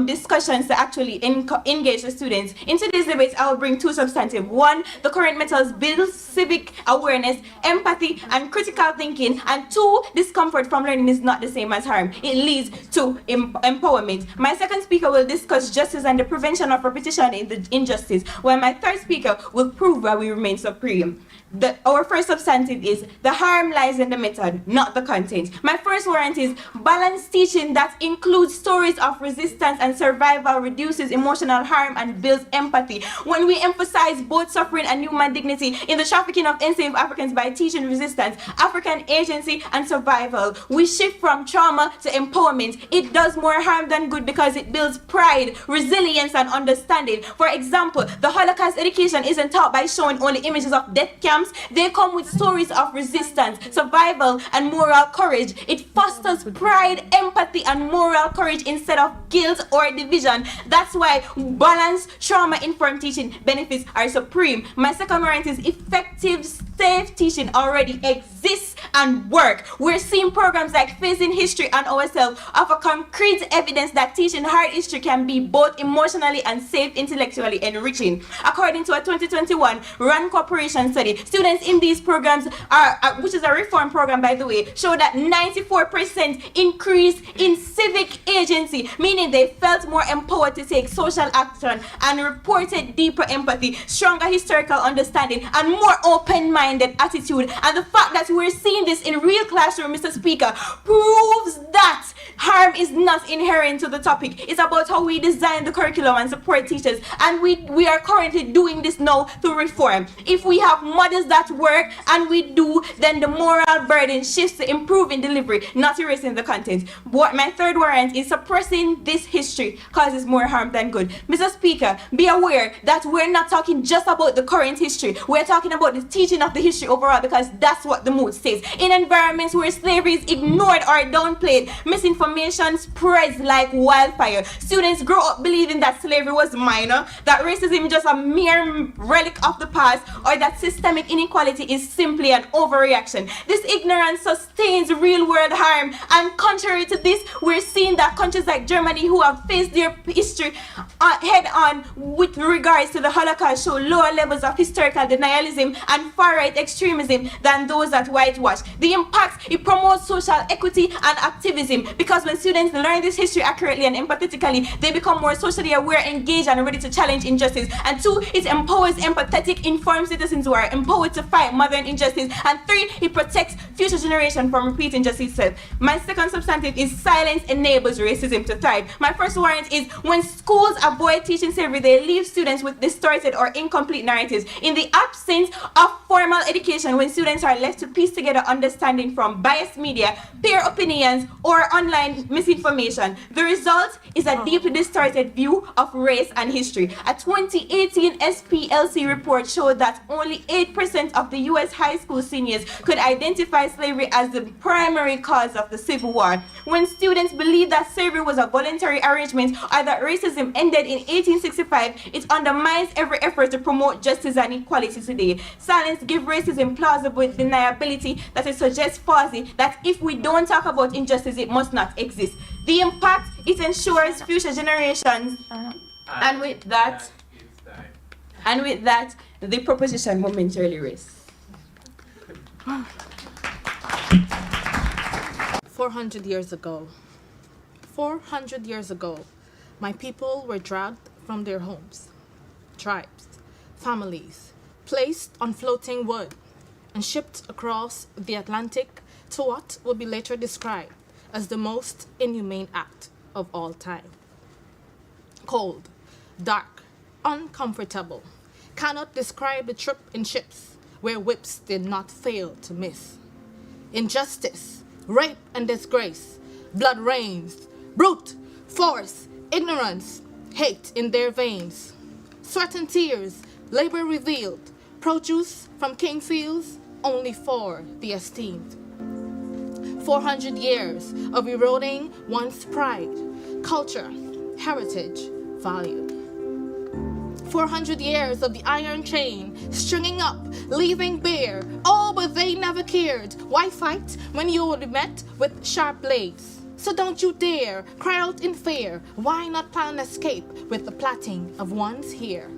discussions to actually engage the students. In today's debate, I will bring two substantive. One, the current methods build civic awareness, empathy, and critical thinking. And two, discomfort from learning is not the same as harm. It leads to empowerment. My second speaker will discuss justice and the prevention of repetition in the injustice, while my third speaker will prove why we remain supreme. Our first substantive is the harm lies in the method, not the content. My first warrant is balanced teaching that includes stories of resistance and survival, reduces emotional harm and builds empathy. When we emphasize both suffering and human dignity in the trafficking of enslaved Africans by teaching resistance, African agency, and survival, we shift from trauma to empowerment. It does more harm than good because it builds pride, resilience, and understanding. For example, the Holocaust education isn't taught by showing only images of death camps. They come with stories of resistance, survival, and moral courage. It fosters pride, empathy, and moral courage instead of guilt or division. That's why balanced, trauma-informed teaching benefits are supreme. My second warrant is effective, safe teaching already exists and work. We're seeing programs like Facing History and Ourselves offer concrete evidence that teaching hard history can be both emotionally and safe, intellectually enriching. According to a 2021 RAND Corporation study, students in these programs which is a reform program by the way, show that 94% increase in civic agency, meaning they felt more empowered to take social action and reported deeper empathy, stronger historical understanding, and more open-minded attitude. And the fact that we're seeing this in real classroom, Mr. Speaker, proves that harm is not inherent to the topic. It's about how we design the curriculum and support teachers, and we are currently doing this now through reform. If we have models that work, and we do, then the moral burden shifts to improving delivery, not erasing the content. What my third warrant is suppressing this history causes more harm than good. Mr. Speaker, be aware that we're not talking just about the current history. We're talking about the teaching of the history overall, because that's what the mood says. In environments where slavery is ignored or downplayed, misinformation spreads like wildfire. Students grow up believing that slavery was minor, that racism is just a mere relic of the past, or that systemic inequality is simply an overreaction. This ignorance sustains real-world harm, and contrary to this, we're seeing that countries like Germany, who have faced their history head-on with regards to the Holocaust, show lower levels of historical denialism and far-right extremism than those that whitewash. The impact, it promotes social equity and activism, because when students learn this history accurately and empathetically, they become more socially aware, engaged, and ready to challenge injustice. And two, it empowers empathetic, informed citizens who are empowered to fight modern injustice. And three, it protects future generations from repeating injustice itself. My second substantive is silence enables racism to thrive. My first warrant is when schools avoid teaching slavery, they leave students with distorted or incomplete narratives. In the absence of formal education, when students are left to piece together understanding from biased media, peer opinions, or online misinformation, the result is a deeply distorted view of race and history. A 2018 SPLC report showed that only 8% of the US high school seniors could identify slavery as the primary cause of the Civil War. When students believe that slavery was a voluntary arrangement or that racism ended in 1865, it undermines every effort to promote justice and equality today. Silence gives racism plausible deniability that it suggests falsely that if we don't talk about injustice, it must not exist. The impact, it ensures future generations. And with that, the proposition momentarily rests. 400 years ago. 400 years ago, my people were dragged from their homes, tribes, families, placed on floating wood, and shipped across the Atlantic to what would be later described as the most inhumane act of all time. Cold, dark, uncomfortable, cannot describe the trip in ships where whips did not fail to miss. Injustice, rape and disgrace, blood rains, brute, force, ignorance, hate in their veins. Sweat and tears, labor revealed, produce from king fields only for the esteemed. 400 years of eroding one's pride, culture, heritage, value. 400 years of the iron chain, stringing up, leaving bare. Oh, but they never cared. Why fight when you would be met with sharp blades? So don't you dare cry out in fear. Why not plan escape with the plaiting of one's hair?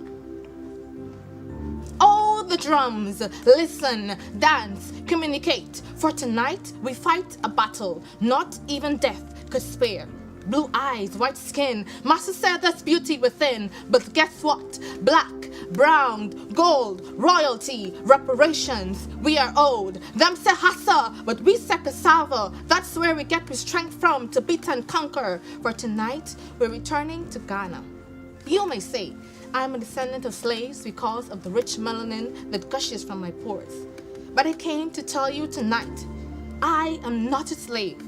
Oh, the drums, listen, dance, communicate. For tonight we fight a battle not even death could spare. Blue eyes, white skin, master said that's beauty within. But guess what? Black, brown, gold, royalty, reparations we are owed. Them say hassa, but we say cassava. That's where we get the strength from to beat and conquer. For tonight we're returning to Ghana. You may say, I'm a descendant of slaves because of the rich melanin that gushes from my pores. But I came to tell you tonight, I am not a slave,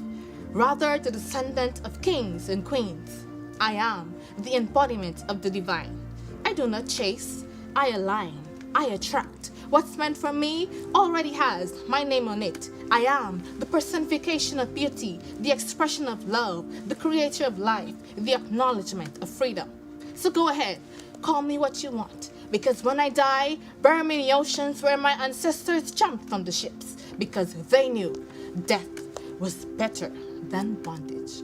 rather the descendant of kings and queens. I am the embodiment of the divine. I do not chase, I align, I attract. What's meant for me already has my name on it. I am the personification of beauty, the expression of love, the creator of life, the acknowledgement of freedom. So go ahead, call me what you want, because when I die, bury me in the oceans where my ancestors jumped from the ships, because they knew death was better than bondage.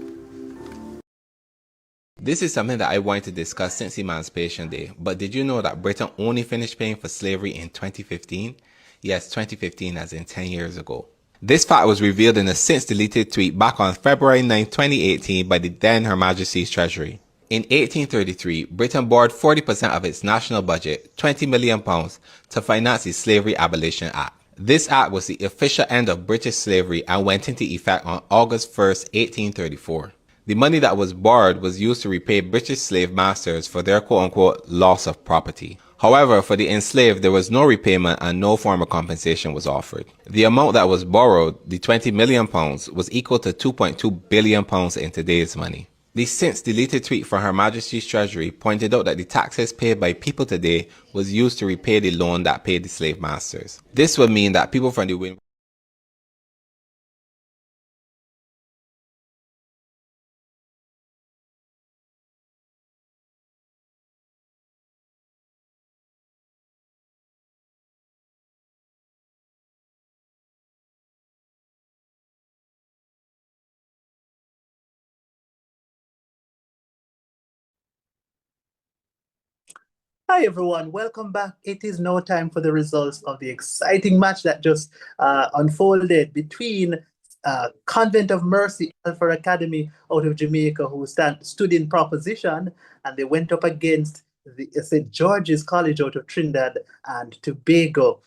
This is something that I wanted to discuss since Emancipation Day, but did you know that Britain only finished paying for slavery in 2015? Yes, 2015 as in 10 years ago. This fact was revealed in a since deleted tweet back on February 9, 2018 by the then Her Majesty's Treasury. In 1833, Britain borrowed 40% of its national budget, £20 million, to finance the Slavery Abolition Act. This act was the official end of British slavery and went into effect on August 1, 1834. The money that was borrowed was used to repay British slave masters for their quote-unquote loss of property. However, for the enslaved, there was no repayment and no form of compensation was offered. The amount that was borrowed, the £20 million, was equal to £2.2 billion in today's money. The since deleted tweet from Her Majesty's Treasury pointed out that the taxes paid by people today was used to repay the loan that paid the slave masters. This would mean that people from the Hi everyone, welcome back. It is now time for the results of the exciting match that just unfolded between Convent of Mercy Alpha Academy out of Jamaica, who stood in proposition, and they went up against the St. George's College out of Trinidad and Tobago.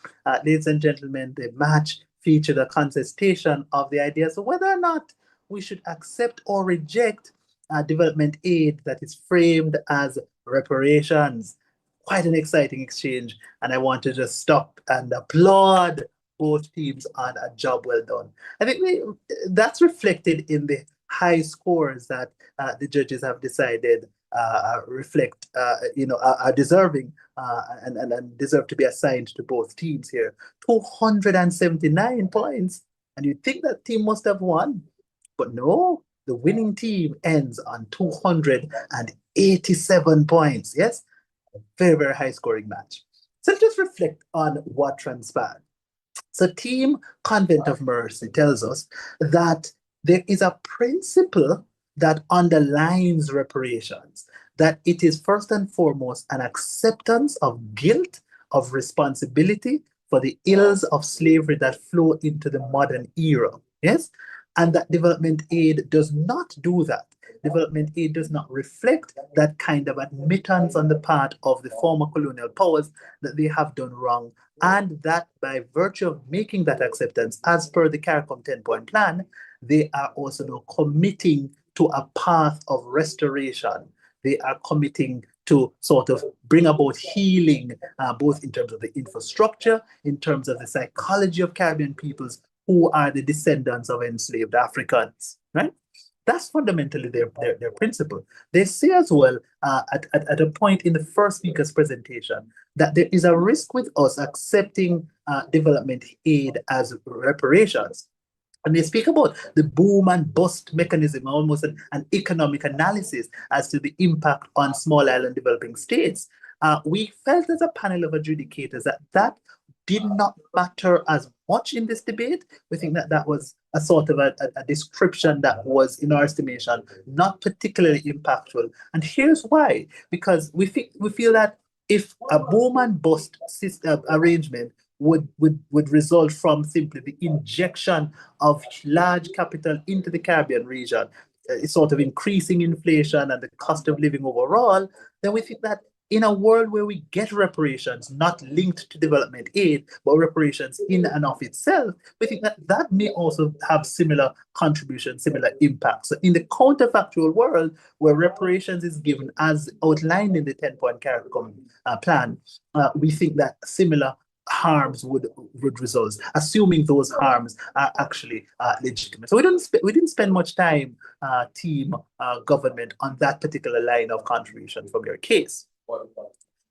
Ladies and gentlemen, the match featured a contestation of the idea of whether or not we should accept or reject development aid that is framed as reparations. Quite an exciting exchange, and I want to just stop and applaud both teams on a job well done. I think that's reflected in the high scores that the judges have decided reflect, are deserving and deserve to be assigned to both teams here. 279 points, and you'd think that team must have won, but no, the winning team ends on 287 points. Yes. Very, very high scoring match. So let's just reflect on what transpired. So Team Convent of Mercy tells us that there is a principle that underlines reparations, that it is first and foremost an acceptance of guilt, of responsibility for the ills of slavery that flow into the modern era. Yes? and that development aid does not do that. Development aid does not reflect that kind of admittance on the part of the former colonial powers that they have done wrong, and that by virtue of making that acceptance, as per the CARICOM 10-point plan, they are also now committing to a path of restoration. They are committing to sort of bring about healing, both in terms of the infrastructure, in terms of the psychology of Caribbean peoples who are the descendants of enslaved Africans, right? That's fundamentally their principle. They say as well, at a point in the first speaker's presentation, that there is a risk with us accepting development aid as reparations. And they speak about the boom and bust mechanism, almost an economic analysis as to the impact on small island developing states. We felt as a panel of adjudicators that did not matter as much in this debate. We think that that was a sort of a description that was, in our estimation, not particularly impactful. And here's why: because we feel that if a boom and bust system arrangement would result from simply the injection of large capital into the Caribbean region, sort of increasing inflation and the cost of living overall, then we think that in a world where we get reparations not linked to development aid, but reparations in and of itself, we think that that may also have similar contribution, similar impact. So in the counterfactual world, where reparations is given as outlined in the 10-point CARICOM plan, we think that similar harms would result, assuming those harms are actually legitimate. So we didn't spend much time, team government, on that particular line of contribution from your case.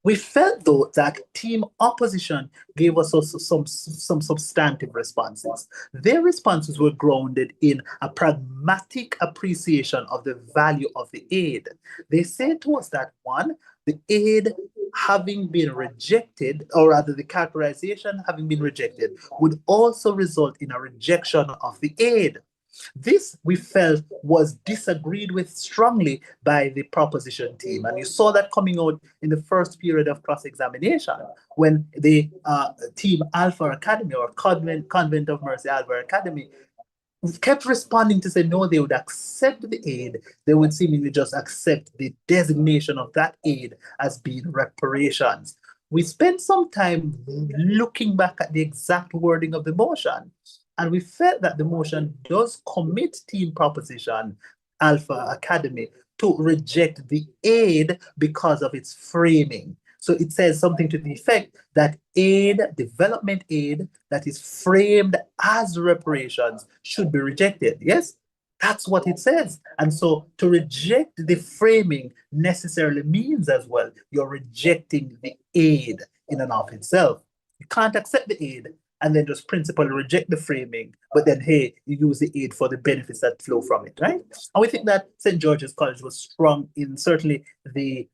We felt, though, that team opposition gave us also some substantive responses. Their responses were grounded in a pragmatic appreciation of the value of the aid. They said to us that, one, the aid having been rejected, or rather the characterization having been rejected, would also result in a rejection of the aid. This, we felt, was disagreed with strongly by the proposition team. And you saw that coming out in the first period of cross-examination when the team Alpha Academy, or Convent of Mercy Alpha Academy, kept responding to say no, they would accept the aid. They would seemingly just accept the designation of that aid as being reparations. We spent some time looking back at the exact wording of the motion, and we felt that the motion does commit team proposition Alpha Academy to reject the aid because of its framing. So it says something to the effect that aid, development aid, that is framed as reparations should be rejected. Yes, that's what it says. And so to reject the framing necessarily means as well you're rejecting the aid in and of itself. You can't accept the aid and then just principally reject the framing, but then, hey, you use the aid for the benefits that flow from it, right? And we think that St. George's College was strong in certainly the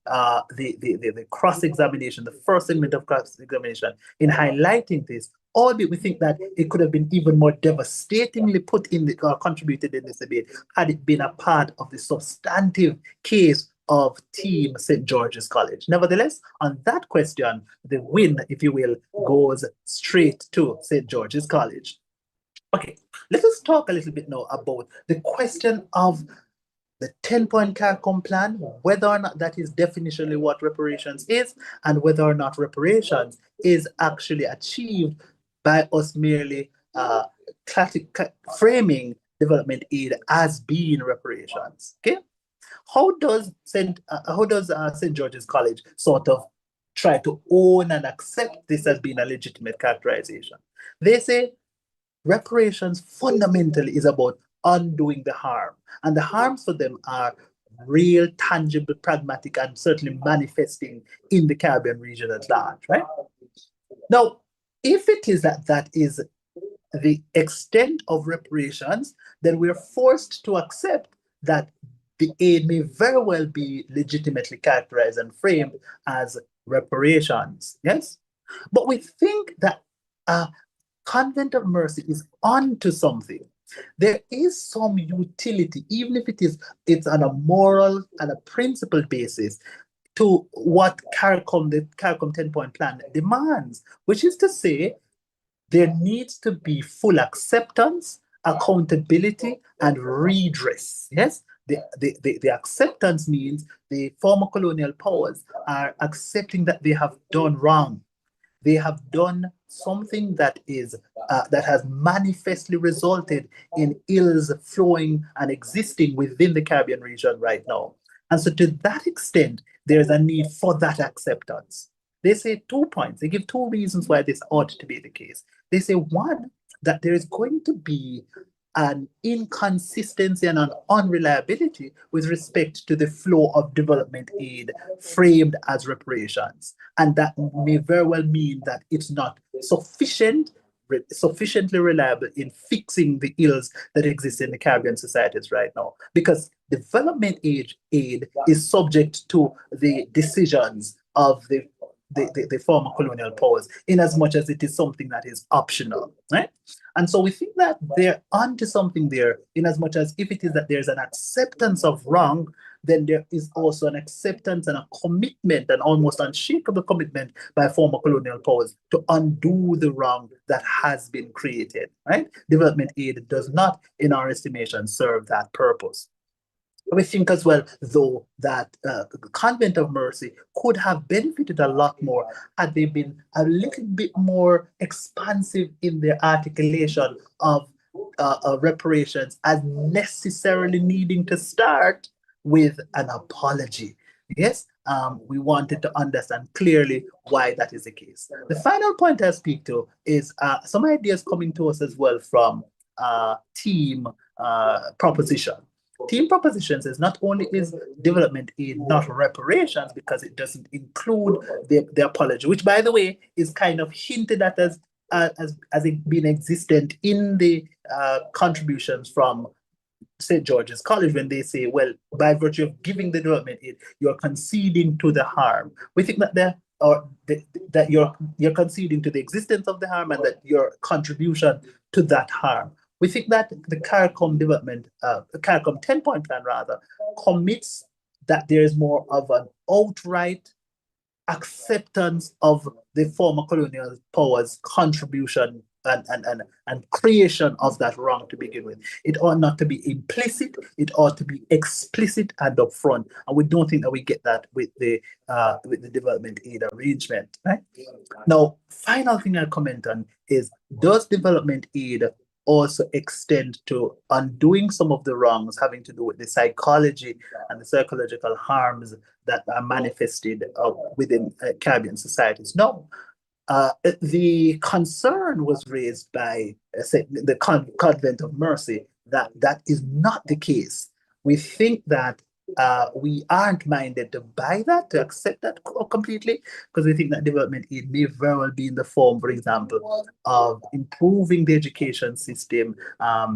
cross-examination, the first segment of cross-examination, in highlighting this, albeit we think that it could have been even more devastatingly put in the contributed in this debate had it been a part of the substantive case of Team St. George's College. Nevertheless, on that question, the win, if you will, goes straight to St. George's College. Okay, let us talk a little bit now about the question of the 10-point CARICOM plan, whether or not that is definitionally what reparations is, and whether or not reparations is actually achieved by us merely framing development aid as being reparations. Okay. How does St. George's College sort of try to own and accept this as being a legitimate characterization? They say reparations fundamentally is about undoing the harm. And the harms for them are real, tangible, pragmatic, and certainly manifesting in the Caribbean region at large, right? Now, if it is that is the extent of reparations, then we're forced to accept that the aid may very well be legitimately characterized and framed as reparations, yes? But we think that Convent of Mercy is onto something. There is some utility, even if it's on a moral and a principle basis, to what the CARICOM 10-point plan demands, which is to say there needs to be full acceptance accountability, and redress. Yes, the acceptance means the former colonial powers are accepting that they have done wrong. They have done something that is that has manifestly resulted in ills flowing and existing within the Caribbean region right now. And so, to that extent, there's a need for that acceptance. They say 2 points. They give two reasons why this ought to be the case. They say, one, that there is going to be an inconsistency and an unreliability with respect to the flow of development aid framed as reparations. And that may very well mean that it's not sufficiently reliable in fixing the ills that exist in the Caribbean societies right now. Because development aid is subject to the decisions of the former colonial powers, in as much as it is something that is optional, right? And so we think that they're onto something there, in as much as if it is that there's an acceptance of wrong, then there is also an acceptance and a commitment, an almost unshakable commitment by former colonial powers to undo the wrong that has been created, right? Development aid does not, in our estimation, serve that purpose. We think as well, though, that the Convent of Mercy could have benefited a lot more had they been a little bit more expansive in their articulation of reparations as necessarily needing to start with an apology. Yes, we wanted to understand clearly why that is the case. The final point I speak to is some ideas coming to us as well from team proposition. Team proposition says not only is development aid not reparations because it doesn't include the apology, which, by the way, is kind of hinted at as it being existent in the contributions from St. George's College, when they say, well, by virtue of giving the development aid, you're conceding to the harm. We think that that you're conceding to the existence of the harm and that your contribution to that harm. We think that the CARICOM development, CARICOM 10-point plan rather, commits that there is more of an outright acceptance of the former colonial powers' contribution and creation of that wrong to begin with. It ought not to be implicit, it ought to be explicit and upfront. And we don't think that we get that with the development aid arrangement. Right? Now, final thing I'll comment on is, does development aid also extend to undoing some of the wrongs having to do with the psychology and the psychological harms that are manifested within Caribbean societies? No. The concern was raised by the Convent of Mercy that that is not the case. We think that we aren't minded to buy that, to accept that completely, because we think that development aid may very well be in the form, for example, of improving the education system,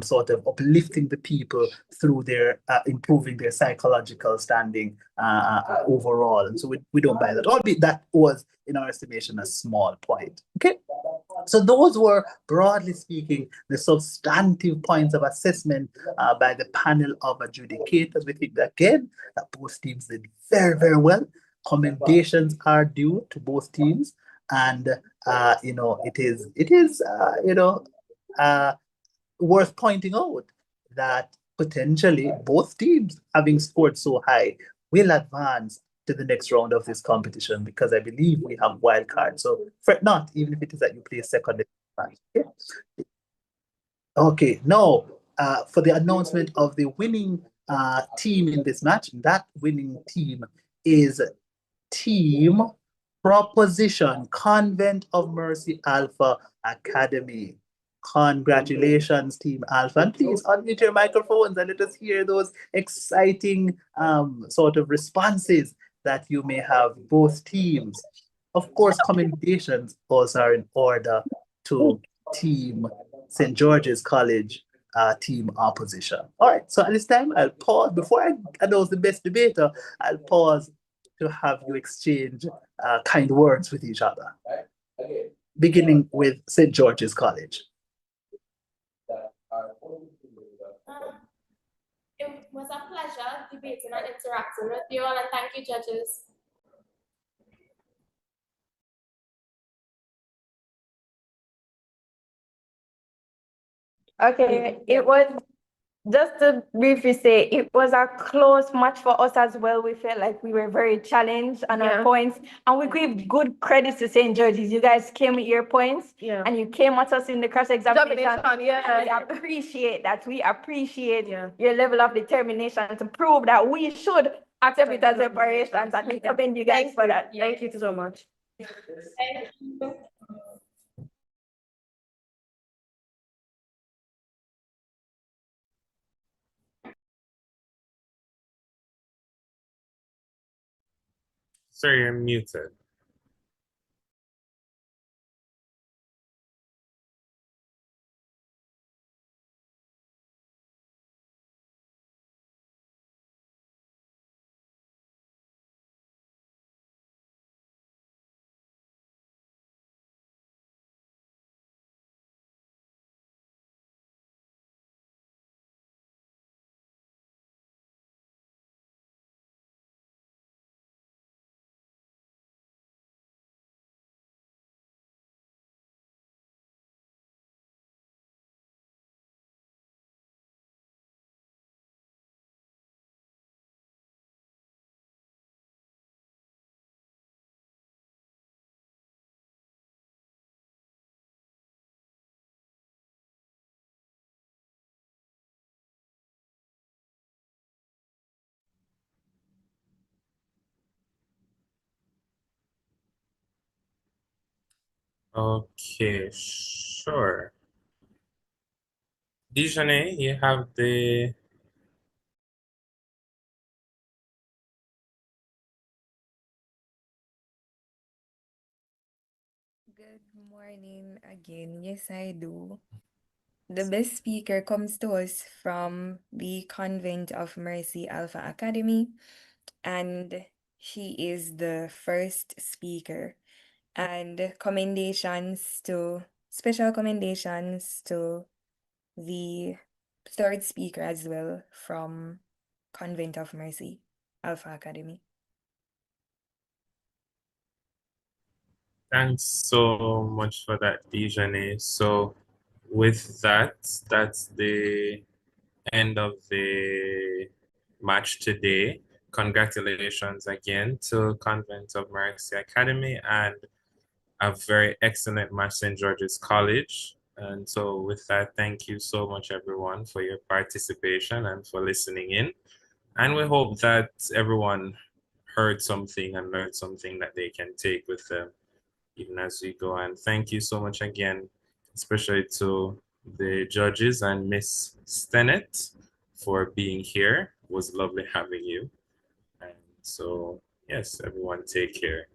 sort of uplifting the people through their improving their psychological standing overall. And so we don't buy that, albeit that was, in our estimation, a small point. Okay. So those were, broadly speaking, the substantive points of assessment by the panel of adjudicators. We think that, again, that both teams did very, very well. Commendations are due to both teams, and it is worth pointing out that potentially both teams, having scored so high, will advance to the next round of this competition, because I believe we have wild cards. So fret not, even if it is that you play second. Okay. Okay, now for the announcement of the winning team in this match, that winning team is Team Proposition Convent of Mercy Alpha Academy. Congratulations, Team Alpha. And please unmute your microphones and let us hear those exciting sort of responses that you may have, both teams. Of course, commendations also are in order to Team St. George's College, Team Opposition. All right, so at this time, I'll pause. Before I announce the best debater, I'll pause to have you exchange kind words with each other. Beginning with St. George's College. It was a pleasure debating and interacting with you all, and thank you, judges. Okay, it was just to briefly say, it was a close match for us as well. We felt like we were very challenged on our points, and we give good credit to St. George's. You guys came with your points, and you came at us in the cross examination. We appreciate that. We appreciate your level of determination to prove that we should accept it as reparations, and we commend you guys for that. Thank you so much. Sir, you're muted. Okay, sure. Dijonay, you have the Good morning again. Yes, I do. The best speaker comes to us from the Convent of Mercy Alpha Academy, and she is the first speaker. And special commendations to the third speaker as well from Convent of Mercy Alpha Academy. Thanks so much for that, Dijonay. So with that, that's the end of the match today. Congratulations again to Convent of Mercy Academy and a very excellent match St. George's College. And so with that, thank you so much everyone for your participation and for listening in. And we hope that everyone heard something and learned something that they can take with them even as we go. And thank you so much again, especially to the judges and Miss Stennett for being here. It was lovely having you. And so, yes, everyone take care.